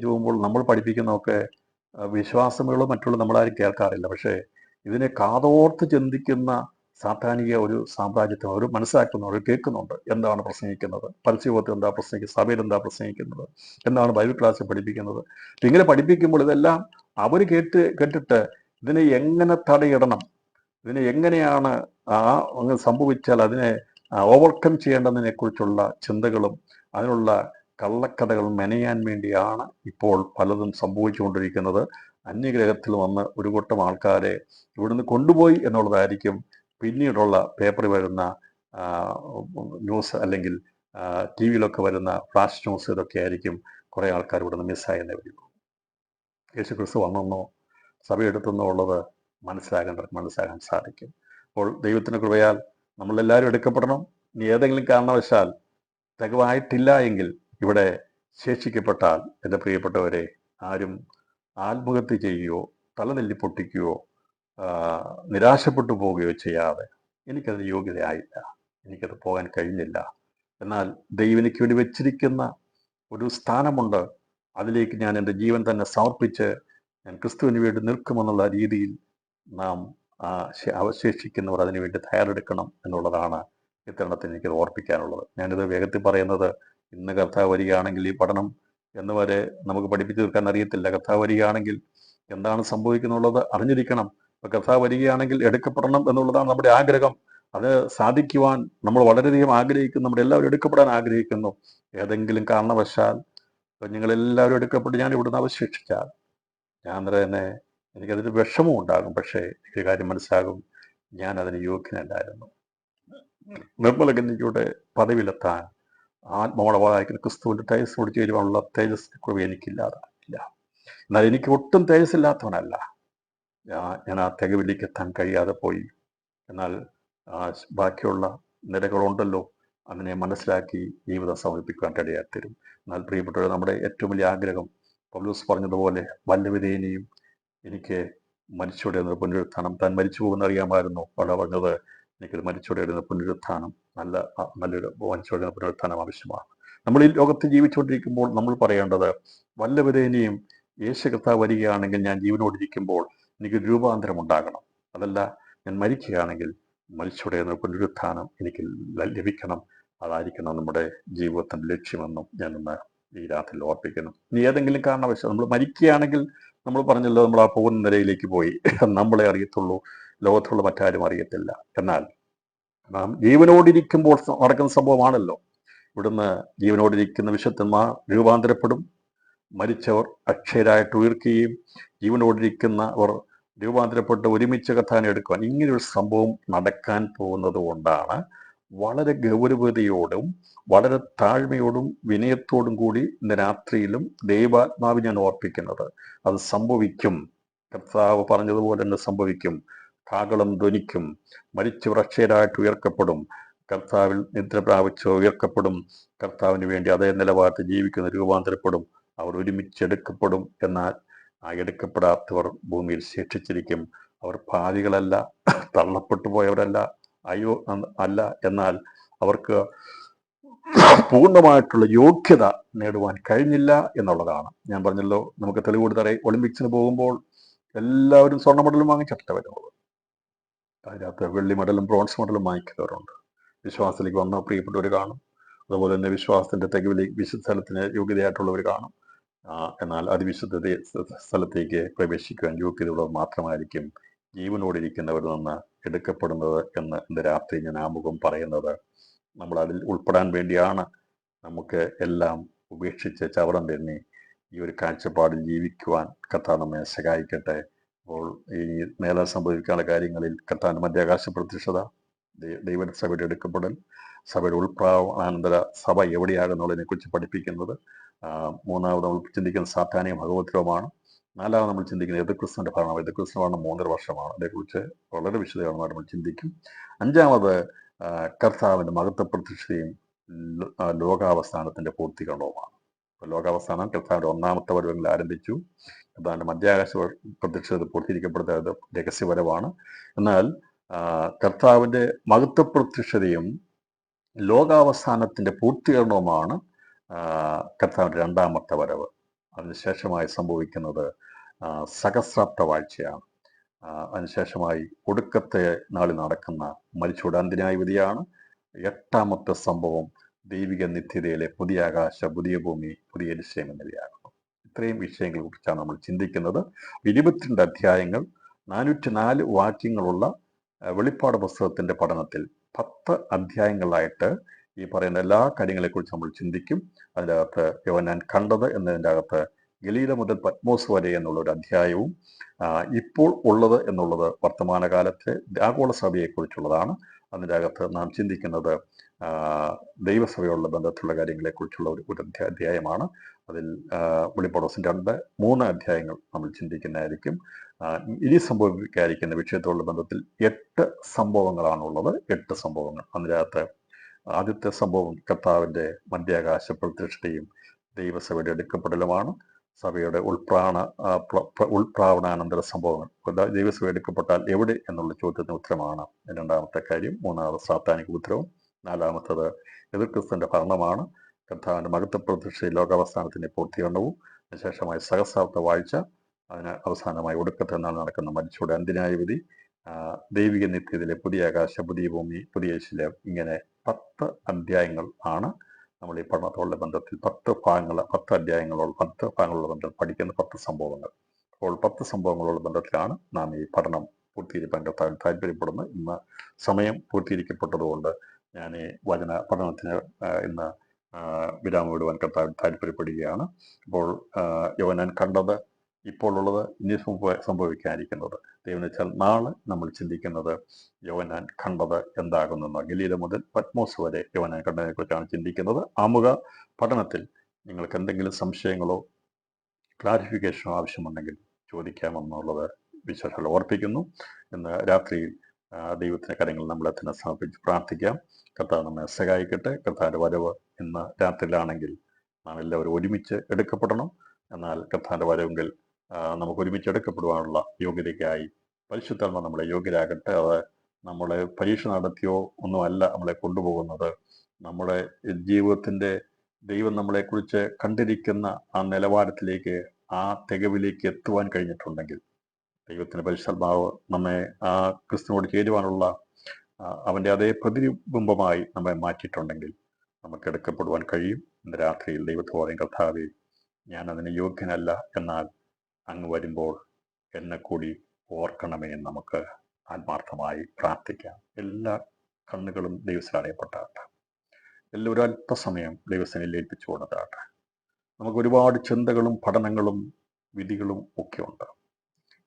പോകുമ്പോൾ നമ്മൾ പഠിപ്പിക്കുന്നതൊക്കെ വിശ്വാസങ്ങളോ മറ്റുള്ള നമ്മളാരും കേൾക്കാറില്ല. പക്ഷേ ഇതിനെ കാതോർത്ത് ചിന്തിക്കുന്ന സാത്താനിക ഒരു സാമ്രാജ്യത്തെ അവർ മനസ്സിലാക്കുന്നു, അവർ കേൾക്കുന്നുണ്ട്. എന്താണ് പ്രസംഗിക്കുന്നത്, പരസ്യബോധത്തിൽ എന്താ പ്രസംഗിക്കുന്നത്, സഭയിൽ എന്താ പ്രസംഗിക്കുന്നത്, എന്താണ് ബൈബിൾ ക്ലാസ്സിൽ പഠിപ്പിക്കുന്നത്. ഇങ്ങനെ പഠിപ്പിക്കുമ്പോൾ ഇതെല്ലാം അവർ കേട്ടിട്ട് ഇതിനെ എങ്ങനെ തടയിടണം, ഇതിനെ എങ്ങനെയാണ് അങ്ങ് സംഭവിച്ചാൽ അതിനെ ഓവർകം ചെയ്യേണ്ടതിനെ കുറിച്ചുള്ള ചിന്തകളും അതിനുള്ള കള്ളക്കഥകൾ മെനയാൻ വേണ്ടിയാണ് ഇപ്പോൾ പലതും സംഭവിച്ചുകൊണ്ടിരിക്കുന്നത്. അന്യഗ്രഹത്തിൽ വന്ന് ഒരു കൂട്ടം ആൾക്കാരെ ഇവിടുന്ന് കൊണ്ടുപോയി എന്നുള്ളതായിരിക്കും പിന്നീടുള്ള പേപ്പറിൽ വരുന്ന ന്യൂസ്, അല്ലെങ്കിൽ ടി വിയിലൊക്കെ വരുന്ന ഫ്ലാഷ് ന്യൂസ്. ഇതൊക്കെ ആയിരിക്കും കുറേ ആൾക്കാർ ഇവിടുന്ന് മിസ്സായെന്നേ വരുള്ളൂ. യേശുക്രിസ്തു വന്നെന്നോ സഭയെടുത്തെന്നോ ഉള്ളത് മനസ്സിലാകാൻ സാധിക്കും. അപ്പോൾ ദൈവത്തിൻ്റെ കൃപയാൽ നമ്മളെല്ലാവരും എടുക്കപ്പെടണം. ഇനി ഏതെങ്കിലും കാരണവശാൽ തികവായിട്ടില്ല എങ്കിൽ ഇവിടെ ശേഷിക്കപ്പെട്ടാൽ എൻ്റെ പ്രിയപ്പെട്ടവരെ, ആരും ആത്മഹത്യ ചെയ്യുകയോ തലനെല്ലി പൊട്ടിക്കുകയോ നിരാശപ്പെട്ടു പോവുകയോ ചെയ്യാതെ, എനിക്കതിന് യോഗ്യതയായില്ല, എനിക്കത് പോകാൻ കഴിഞ്ഞില്ല, എന്നാൽ ദൈവം എനിക്ക് വേണ്ടി വെച്ചിരിക്കുന്ന ഒരു സ്ഥാനമുണ്ട്, അതിലേക്ക് ഞാൻ എൻ്റെ ജീവൻ തന്നെ സമർപ്പിച്ച് ഞാൻ ക്രിസ്തുവിന് വേണ്ടി നിൽക്കുമെന്നുള്ള രീതിയിൽ നാം അവശേഷിക്കുന്നവർ അതിനുവേണ്ടി തയ്യാറെടുക്കണം എന്നുള്ളതാണ് ഇത്തരണത്തിന് എനിക്കത് ഓർപ്പിക്കാനുള്ളത്. ഞാനിത് വേഗത്തിൽ പറയുന്നത്, ഇന്ന് കർത്താവ് വരികയാണെങ്കിൽ ഈ പഠനം എന്ന് വരെ നമുക്ക് പഠിപ്പിച്ചു തീർക്കാൻ അറിയത്തില്ല. കർത്താവ് വരികയാണെങ്കിൽ എന്താണ് സംഭവിക്കുന്നുള്ളത് അറിഞ്ഞിരിക്കണം. ഇപ്പം കർത്താവ് വരികയാണെങ്കിൽ എടുക്കപ്പെടണം എന്നുള്ളതാണ് നമ്മുടെ ആഗ്രഹം. അത് സാധിക്കുവാൻ നമ്മൾ വളരെയധികം ആഗ്രഹിക്കുന്നു. നമ്മുടെ എല്ലാവരും എടുക്കപ്പെടാൻ ആഗ്രഹിക്കുന്നു. ഏതെങ്കിലും കാരണവശാൽ നിങ്ങളെല്ലാവരും എടുക്കപ്പെട്ട് ഞാൻ ഇവിടുന്ന് അവശേഷിച്ചാൽ ഞാൻ തന്നെ എനിക്കതിന് വിഷമം ഉണ്ടാകും. പക്ഷേ ഒരു കാര്യം മനസ്സിലാകും, ഞാൻ അതിന് യോഗ്യനല്ലായിരുന്നു. നിർമ്മലഗന്ധിയുടെ പദവിയിലെത്താൻ ആത്മാവളവായിരിക്കുന്ന ക്രിസ്തുവിൻ്റെ തേജസ്സോട് ചേരുവാനുള്ള തേജസ് കൃപ എനിക്കില്ലാതായില്ല. എന്നാൽ എനിക്ക് ഒട്ടും തേജസ്സില്ലാത്തവനല്ല, ഞാൻ ആ തികവിലേക്ക് എത്താൻ കഴിയാതെ പോയി. എന്നാൽ ബാക്കിയുള്ള നിരകളുണ്ടല്ലോ, അതിനെ മനസ്സിലാക്കി ജീവിതം സമർപ്പിക്കാൻ ഇടയായിത്തരും. എന്നാൽ പ്രിയപ്പെട്ടവർ, നമ്മുടെ ഏറ്റവും വലിയ ആഗ്രഹം പൗലോസ് പറഞ്ഞതുപോലെ, വല്ലവിധേനയും എനിക്ക് മരിച്ചോടെ എന്ന പുനരുത്ഥാനം, താൻ മരിച്ചു പോകുന്ന അറിയാമായിരുന്നു. പറഞ്ഞത് എനിക്കൊരു മരിച്ചോടെ എന്ന പുനരുത്ഥാനം, നല്ലൊരു മരിച്ചോടെ എന്ന പുനരുത്ഥാനം ആവശ്യമാണ്. നമ്മൾ ഈ ലോകത്ത് ജീവിച്ചുകൊണ്ടിരിക്കുമ്പോൾ നമ്മൾ പറയേണ്ടത്, വല്ലവിധേനയും യേശു കർത്താവ് വരികയാണെങ്കിൽ ഞാൻ ജീവനോടിരിക്കുമ്പോൾ എനിക്ക് രൂപാന്തരം ഉണ്ടാകണം. അതല്ല, ഞാൻ മരിക്കുകയാണെങ്കിൽ മരിച്ചവരുടെ പുനരുത്ഥാനം എനിക്ക് ലഭിക്കണം. അതായിരിക്കണം നമ്മുടെ ജീവിതത്തിൻ്റെ ലക്ഷ്യമെന്നും ഞാനിന്ന് ഈ രാത്രിയിൽ ഓർപ്പിക്കുന്നു. ഇനി ഏതെങ്കിലും കാരണവശാൽ നമ്മൾ മരിക്കുകയാണെങ്കിൽ, നമ്മൾ പറഞ്ഞല്ലോ, നമ്മൾ ആ പോകുന്ന നിലയിലേക്ക് പോയി, നമ്മളെ അറിയത്തുള്ളൂ, ലോകത്തുള്ള മറ്റാരും അറിയത്തില്ല. എന്നാൽ നാം ജീവനോടിരിക്കുമ്പോൾ നടക്കുന്ന സംഭവമാണല്ലോ. ഇവിടുന്ന് ജീവനോടിരിക്കുന്ന വിശുദ്ധന്മാർ രൂപാന്തരപ്പെടും, മരിച്ചവർ അക്ഷയരായിട്ട് ഉയർക്കുകയും ജീവനോടിരിക്കുന്നവർ രൂപാന്തരപ്പെട്ട് ഒരുമിച്ച് കഥാനെ എടുക്കുവാൻ, ഇങ്ങനെയൊരു സംഭവം നടക്കാൻ പോകുന്നത് കൊണ്ടാണ് വളരെ ഗൗരവതയോടും വളരെ താഴ്മയോടും വിനയത്തോടും കൂടി ഇന്ന് രാത്രിയിലും ദൈവാത്മാവ് ഞാൻ ഓർപ്പിക്കുന്നത്. അത് സംഭവിക്കും. കർത്താവ് പറഞ്ഞതുപോലെ തന്നെ സംഭവിക്കും. കാഹളം ധ്വനിക്കും, മരിച്ചവർ അക്ഷയരായിട്ട് ഉയർക്കപ്പെടും, കർത്താവിൽ നിദ്ര പ്രാപിച്ച് ഉയർക്കപ്പെടും, കർത്താവിന് വേണ്ടി അതേ നിലവാരത്തിൽ ജീവിക്കുന്ന രൂപാന്തരപ്പെടും, അവർ ഒരുമിച്ചെടുക്കപ്പെടും. എന്നാൽ ആ എടുക്കപ്പെടാത്തവർ ഭൂമിയിൽ ശേഷിച്ചിരിക്കും. അവർ പാപികളല്ല, തള്ളപ്പെട്ടു പോയവരല്ല, അയ്യോ അല്ല, എന്നാൽ അവർക്ക് പൂർണ്ണമായിട്ടുള്ള യോഗ്യത നേടുവാൻ കഴിഞ്ഞില്ല എന്നുള്ളതാണ്. ഞാൻ പറഞ്ഞല്ലോ, നമുക്ക് തെളിവ് കൊടുത്തറേ, ഒളിമ്പിക്സിന് പോകുമ്പോൾ എല്ലാവരും സ്വർണ്ണ മെഡലും വാങ്ങിച്ചിട്ടേ വരുന്നത്. അതിനകത്ത് വെള്ളി മെഡലും ബ്രോൺസ് മെഡലും വാങ്ങിക്കുന്നവരുണ്ട്. വിശ്വാസത്തിലേക്ക് വന്ന പ്രിയപ്പെട്ടവർ കാണും. അതുപോലെ തന്നെ വിശ്വാസത്തിന്റെ തികവിലേക്ക് വിശുദ്ധ സ്ഥലത്തിന് യോഗ്യതയായിട്ടുള്ളവർ കാണും. എന്നാൽ അതിവിശുദ്ധ സ്ഥലത്തേക്ക് പ്രവേശിക്കുവാൻ യോഗ്യതയുള്ളവർ മാത്രമായിരിക്കും ജീവനോടിരിക്കുന്നവരിൽ നിന്ന് എടുക്കപ്പെടുന്നത് എന്ന് ഇന്ന് രാത്രി ഞാൻ ആമുഖം പറയുന്നത്. നമ്മൾ അതിൽ ഉൾപ്പെടാൻ വേണ്ടിയാണ്. നമുക്ക് എല്ലാം ഉപേക്ഷിച്ച് ചവറം തന്നെ ഈ ഒരു കാഴ്ചപ്പാടിൽ ജീവിക്കുവാൻ കർത്താവ് നമ്മെ സഹായിക്കട്ടെ. അപ്പോൾ ഈ മേലെ സംഭവിക്കാനുള്ള കാര്യങ്ങളിൽ കർത്താവിൻ്റെ മധ്യാകാശ പ്രത്യക്ഷത, ദൈവ സഭയുടെ എടുക്കപ്പെടൽ, സഭയുടെ ഉൾപ്രാവണാനന്തര സഭ എവിടെയാകുന്നുള്ളതിനെ കുറിച്ച് പഠിപ്പിക്കുന്നത്. മൂന്നാമത് നമ്മൾ ചിന്തിക്കുന്ന സാത്താനിക ഭഗവത്വമാണ്. നാലാമത് നമ്മൾ ചിന്തിക്കുന്നത് എതിർക്രിസ്തുവിൻ്റെ ഭരണം. എതിർക്രിസ്തു ഭരണം 3.5 വർഷമാണ്. അതേക്കുറിച്ച് വളരെ വിശദമായിട്ട് നമ്മൾ ചിന്തിക്കും. അഞ്ചാമത് കർത്താവിൻ്റെ മഹത്വ പ്രത്യക്ഷതയും ലോകാവസാനത്തിൻ്റെ പൂർത്തീകരണവുമാണ്. ലോകാവസാനം കർത്താവിൻ്റെ 1ാമത്തെ വരവെങ്കിൽ ആരംഭിച്ചു. കർത്താവിൻ്റെ മധ്യാകാശ പ്രത്യക്ഷത പൂർത്തീകരിക്കപ്പെടുന്നത് രഹസ്യപരമാണ്. എന്നാൽ കർത്താവിൻ്റെ മഹത്വ പ്രത്യക്ഷതയും ലോകാവസാനത്തിൻ്റെ പൂർത്തീകരണവുമാണ് കർത്താവിൻ്റെ 2ാമത്തെ വരവ്. അതിനുശേഷമായി സംഭവിക്കുന്നത് സഹസ്രാബ്ദ വാഴ്ചയാണ്. അതിനുശേഷമായി ഒടുക്കത്തെ നാളിൽ നടക്കുന്ന മരിച്ചവരുടെ അന്ത്യന്യായവിധിയാണ്. 8ാമത്തെ സംഭവം ദൈവിക നിത്യതയിലെ പുതിയ ആകാശ, പുതിയ ഭൂമി, പുതിയ യെരൂശലേം എന്നിവയാകുന്നു. ഇത്രയും വിഷയങ്ങളെ കുറിച്ചാണ് നമ്മൾ ചിന്തിക്കുന്നത്. 22 അധ്യായങ്ങൾ, 404 വാക്യങ്ങളുള്ള വെളിപ്പാട് പുസ്തകത്തിൻ്റെ പഠനത്തിൽ 10 അധ്യായങ്ങളായിട്ട് ഈ പറയുന്ന എല്ലാ കാര്യങ്ങളെക്കുറിച്ച് നമ്മൾ ചിന്തിക്കും. അതിൻ്റെ അകത്ത് യോഹന്നാൻ കണ്ടത് എന്നതിൻ്റെ അകത്ത് ഗലീല മുതൽ പത്മോസ് വരെ എന്നുള്ളൊരു അധ്യായവും, ഇപ്പോൾ ഉള്ളത് എന്നുള്ളത് വർത്തമാനകാലത്തെ ആഗോള സഭയെക്കുറിച്ചുള്ളതാണ്. അതിൻ്റെ അകത്ത് നാം ചിന്തിക്കുന്നത് ദൈവസഭയുള്ള ബന്ധത്തിലുള്ള കാര്യങ്ങളെക്കുറിച്ചുള്ള ഒരു അധ്യായമാണ്. അതിൽ വെളിപ്പാട് പുസ്തകം 2-3 അധ്യായങ്ങൾ നമ്മൾ ചിന്തിക്കുന്നതായിരിക്കും. ഇനി സംഭവിക്കാതിരിക്കുന്ന വിഷയത്തോടുള്ള ബന്ധത്തിൽ 8 സംഭവങ്ങളാണുള്ളത്. 8 സംഭവങ്ങൾ. അതിൻ്റെ അകത്ത് ആദ്യത്തെ സംഭവം കർത്താവിൻ്റെ മധ്യാകാശ പ്രത്യക്ഷതയും ദൈവസഭയുടെ എടുക്കപ്പെടലുമാണ്. സഭയുടെ ഉൾപ്രാവണാനന്തര സംഭവങ്ങൾ. ദൈവസഭ എടുക്കപ്പെട്ടാൽ എവിടെ എന്നുള്ള ചോദ്യത്തിന് ഉത്തരമാണ് 2ാമത്തെ കാര്യം. 3ാമത് സാത്താനിക ഉത്തരവും. 4ാമത്തത് എതിർക്രിസ്തുവിൻ്റെ ഭരണമാണ്. കർത്താവിൻ്റെ മഹത്വ പ്രത്യക്ഷ ലോകാവസാനത്തിൻ്റെ പൂർത്തീകരണവും അതിനുശേഷമായി സഹസ്രാബ്ദ വാഴ്ച, അതിന് അവസാനമായി ഒടുക്കത്തെ നാൾ നടക്കുന്ന മരിച്ചവരുടെ അന്ത്യന്യായവിധി, ദൈവിക നിത്യതയിലെ പുതിയ ആകാശ, പുതിയ ഭൂമി, പുതിയ യെരൂശലേം. ഇങ്ങനെ 10 അധ്യായങ്ങൾ ആണ് നമ്മൾ ഈ പഠനത്തോടുള്ള ബന്ധത്തിൽ 10 അധ്യായങ്ങളുള്ള 10 ഭാഗങ്ങളുള്ള ബന്ധത്തിൽ പഠിക്കുന്ന 10 സംഭവങ്ങൾ. അപ്പോൾ 10 സംഭവങ്ങളുള്ള ബന്ധത്തിലാണ് നാം ഈ പഠനം പൂർത്തീകരിക്കാൻ കർത്താവിൽ താല്പര്യപ്പെടുന്നത്. ഇന്ന് സമയം പൂർത്തീകരിക്കപ്പെട്ടതുകൊണ്ട് ഞാൻ ഈ വചന പഠനത്തിന് ഇന്ന് വിരാമം വിടുവാൻ കർത്താവിൽ താല്പര്യപ്പെടുകയാണ്. അപ്പോൾ യോഹന്നാൻ കണ്ടത്, ഇപ്പോൾ ഉള്ളത്, ഇനി സംഭവിക്കാനിരിക്കുന്നത്. ദൈവം വെച്ചാൽ നാളെ നമ്മൾ ചിന്തിക്കുന്നത് യോഹന്നാൻ കണ്ടത് എന്താകുന്നെന്ന്. ഗലീല മുതൽ പത്മോസ് വരെ യോഹന്നാൻ കണ്ടതിനെ കുറിച്ചാണ് ചിന്തിക്കുന്നത്. ആമുഖ പഠനത്തിൽ നിങ്ങൾക്ക് എന്തെങ്കിലും സംശയങ്ങളോ ക്ലാരിഫിക്കേഷനോ ആവശ്യമുണ്ടെങ്കിൽ ചോദിക്കാമെന്നുള്ളത് വിശ്വാസങ്ങൾ ഓർപ്പിക്കുന്നു. ഇന്ന് രാത്രിയിൽ ദൈവത്തിൻ്റെ കാര്യങ്ങൾ നമ്മളെ തന്നെ സമർപ്പിച്ച് പ്രാർത്ഥിക്കാം. കർത്താവ് നമ്മെ സഹായിക്കട്ടെ. കർത്താവിൻ്റെ വരവ് ഇന്ന് രാത്രിയിലാണെങ്കിൽ നാം എല്ലാവരും ഒരുമിച്ച് എടുക്കപ്പെടണം. എന്നാൽ കർത്താവിൻ്റെ വരവെങ്കിൽ നമുക്ക് ഒരുമിച്ച് എടുക്കപ്പെടുവാനുള്ള യോഗ്യതയ്ക്കായി പരിശുദ്ധാത്മ നമ്മളെ യോഗ്യരാകട്ടെ. അത് നമ്മളെ പരീക്ഷ നടത്തിയോ ഒന്നുമല്ല നമ്മളെ കൊണ്ടുപോകുന്നത്. നമ്മുടെ ജീവിതത്തിൻ്റെ ദൈവം നമ്മളെക്കുറിച്ച് കണ്ടിരിക്കുന്ന ആ നിലവാരത്തിലേക്ക്, ആ തികവിലേക്ക് എത്തുവാൻ കഴിഞ്ഞിട്ടുണ്ടെങ്കിൽ, ദൈവത്തിൻ്റെ പരിശുദ്ധാത്മാവ് നമ്മെ ആ ക്രിസ്തുവിനോട് ചേരുവാനുള്ള അവൻ്റെ അതേ പ്രതിബിംബമായി നമ്മെ മാറ്റിയിട്ടുണ്ടെങ്കിൽ നമുക്ക് എടുക്കപ്പെടുവാൻ കഴിയും. ഇന്ന് രാത്രിയിൽ ദൈവത്തോടെ കർത്താവെ, ഞാൻ അതിന് യോഗ്യനല്ല, എന്നാൽ അങ്ങ് വരുമ്പോൾ എന്നെ കൂടി ഓർക്കണമേ എന്ന് നമുക്ക് ആത്മാർത്ഥമായി പ്രാർത്ഥിക്കാം. എല്ലാ കണ്ണുകളും ദൈവത്തിൽ അടയപ്പെട്ടാട്ടെ. എല്ലാവരും അല്പസമയം ദൈവസേനയിൽ ഏൽപ്പിച്ചു കൊടുത്താട്ടെ. നമുക്ക് ഒരുപാട് ചിന്തകളും പഠനങ്ങളും വിധികളും ഒക്കെ ഉണ്ട്.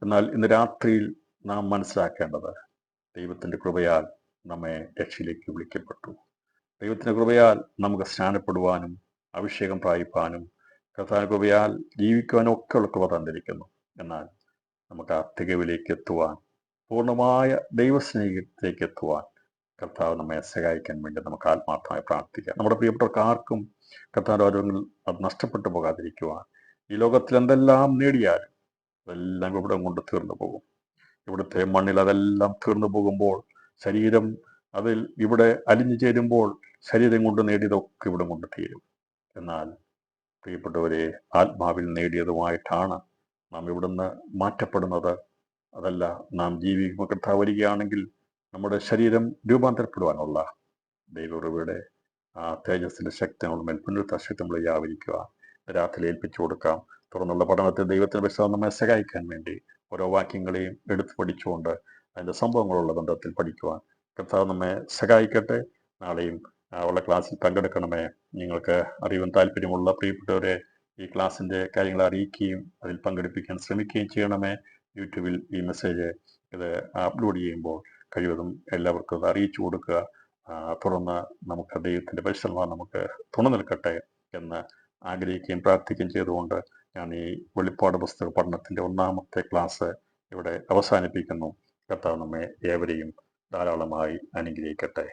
എന്നാൽ ഇന്ന് രാത്രിയിൽ നാം മനസ്സിലാക്കേണ്ടത്, ദൈവത്തിൻ്റെ കൃപയാൽ നമ്മെ രക്ഷയിലേക്ക് വിളിക്കപ്പെട്ടു. ദൈവത്തിൻ്റെ കൃപയാൽ നമുക്ക് സ്നാനപ്പെടുവാനും അഭിഷേകം പ്രാപിപ്പാനും കർത്താവിൻ്റെ കൃപയാൽ ജീവിക്കുവാനും ഒക്കെയുള്ള കൃപ തന്നിരിക്കുന്നു. എന്നാൽ നമുക്ക് ആ തികവിലേക്ക് എത്തുവാൻ, പൂർണ്ണമായ ദൈവസ്നേഹത്തിലേക്ക് എത്തുവാൻ കർത്താവ് നമ്മെ സഹായിക്കാൻ വേണ്ടി നമുക്ക് ആത്മാർത്ഥമായി പ്രാർത്ഥിക്കാം. നമ്മുടെ പ്രിയപ്പെട്ടവർക്ക് ആർക്കും കർത്താവിൻ്റെ ആരോഗ്യങ്ങൾ അത് നഷ്ടപ്പെട്ടു പോകാതിരിക്കുവാൻ, ഈ ലോകത്തിൽ എന്തെല്ലാം നേടിയാലും അതെല്ലാം ഇവിടെ കൊണ്ട് തീർന്നു പോകും. ഇവിടുത്തെ മണ്ണിൽ അതെല്ലാം തീർന്നു പോകുമ്പോൾ, ശരീരം അതിൽ ഇവിടെ അലിഞ്ഞു ചേരുമ്പോൾ ശരീരം കൊണ്ട് നേടിയതൊക്കെ ഇവിടെ കൊണ്ട് തീരും. എന്നാൽ പ്രിയപ്പെട്ടവരെ, ആത്മാവിൽ നേടിയതുമായിട്ടാണ് നാം ഇവിടുന്ന് മാറ്റപ്പെടുന്നത്. അതല്ല, നാം ജീവിക്കുമ്പോൾ കർത്താവ് വരികയാണെങ്കിൽ നമ്മുടെ ശരീരം രൂപാന്തരപ്പെടുവാനുള്ള ദൈവകൃപയുടെ ആ തേജസ്സിൻ്റെ ശക്തി നമ്മുടെ മേൽ പുനരുദ്ധ ശക്തി നമ്മൾ വ്യാപരിക്കുക, രാത്രി ഏൽപ്പിച്ചു കൊടുക്കാം. തുറന്നുള്ള പഠനത്തിൽ ദൈവത്തിൻ്റെ വിശ്വാസം നമ്മെ സഹായിക്കാൻ വേണ്ടി ഓരോ വാക്യങ്ങളെയും എടുത്ത് പഠിച്ചുകൊണ്ട് അതിൻ്റെ സംഭവങ്ങളുള്ള ബന്ധത്തിൽ പഠിക്കുവാൻ കർത്താവ് നമ്മെ സഹായിക്കട്ടെ. നാളെയും ഉള്ള ക്ലാസ്സിൽ പങ്കെടുക്കണമേ. നിങ്ങൾക്ക് അറിയാൻ താല്പര്യമുള്ള പ്രിയപ്പെട്ടവരെ ഈ ക്ലാസ്സിൻ്റെ കാര്യങ്ങൾ അറിയിക്കുകയും അതിൽ പങ്കെടുപ്പിക്കാൻ ശ്രമിക്കുകയും ചെയ്യണമേ. യൂട്യൂബിൽ ഈ മെസ്സേജ് ഇത് അപ്ലോഡ് ചെയ്യുമ്പോൾ കഴിവതും എല്ലാവർക്കും അത് അറിയിച്ചു കൊടുക്കുക. തുടർന്ന് നമുക്ക് ദൈവത്തിൻ്റെ പരിശ്രമം നമുക്ക് തുണ നിൽക്കട്ടെ എന്ന് ആഗ്രഹിക്കുകയും പ്രാർത്ഥിക്കുകയും ചെയ്തുകൊണ്ട് ഞാൻ ഈ വെളിപ്പാട് പുസ്തക പഠനത്തിൻ്റെ 1ാമത്തെ ക്ലാസ് ഇവിടെ അവസാനിപ്പിക്കുന്നു. കർത്താവ് നമ്മെ ഏവരെയും ധാരാളമായി അനുഗ്രഹിക്കട്ടെ.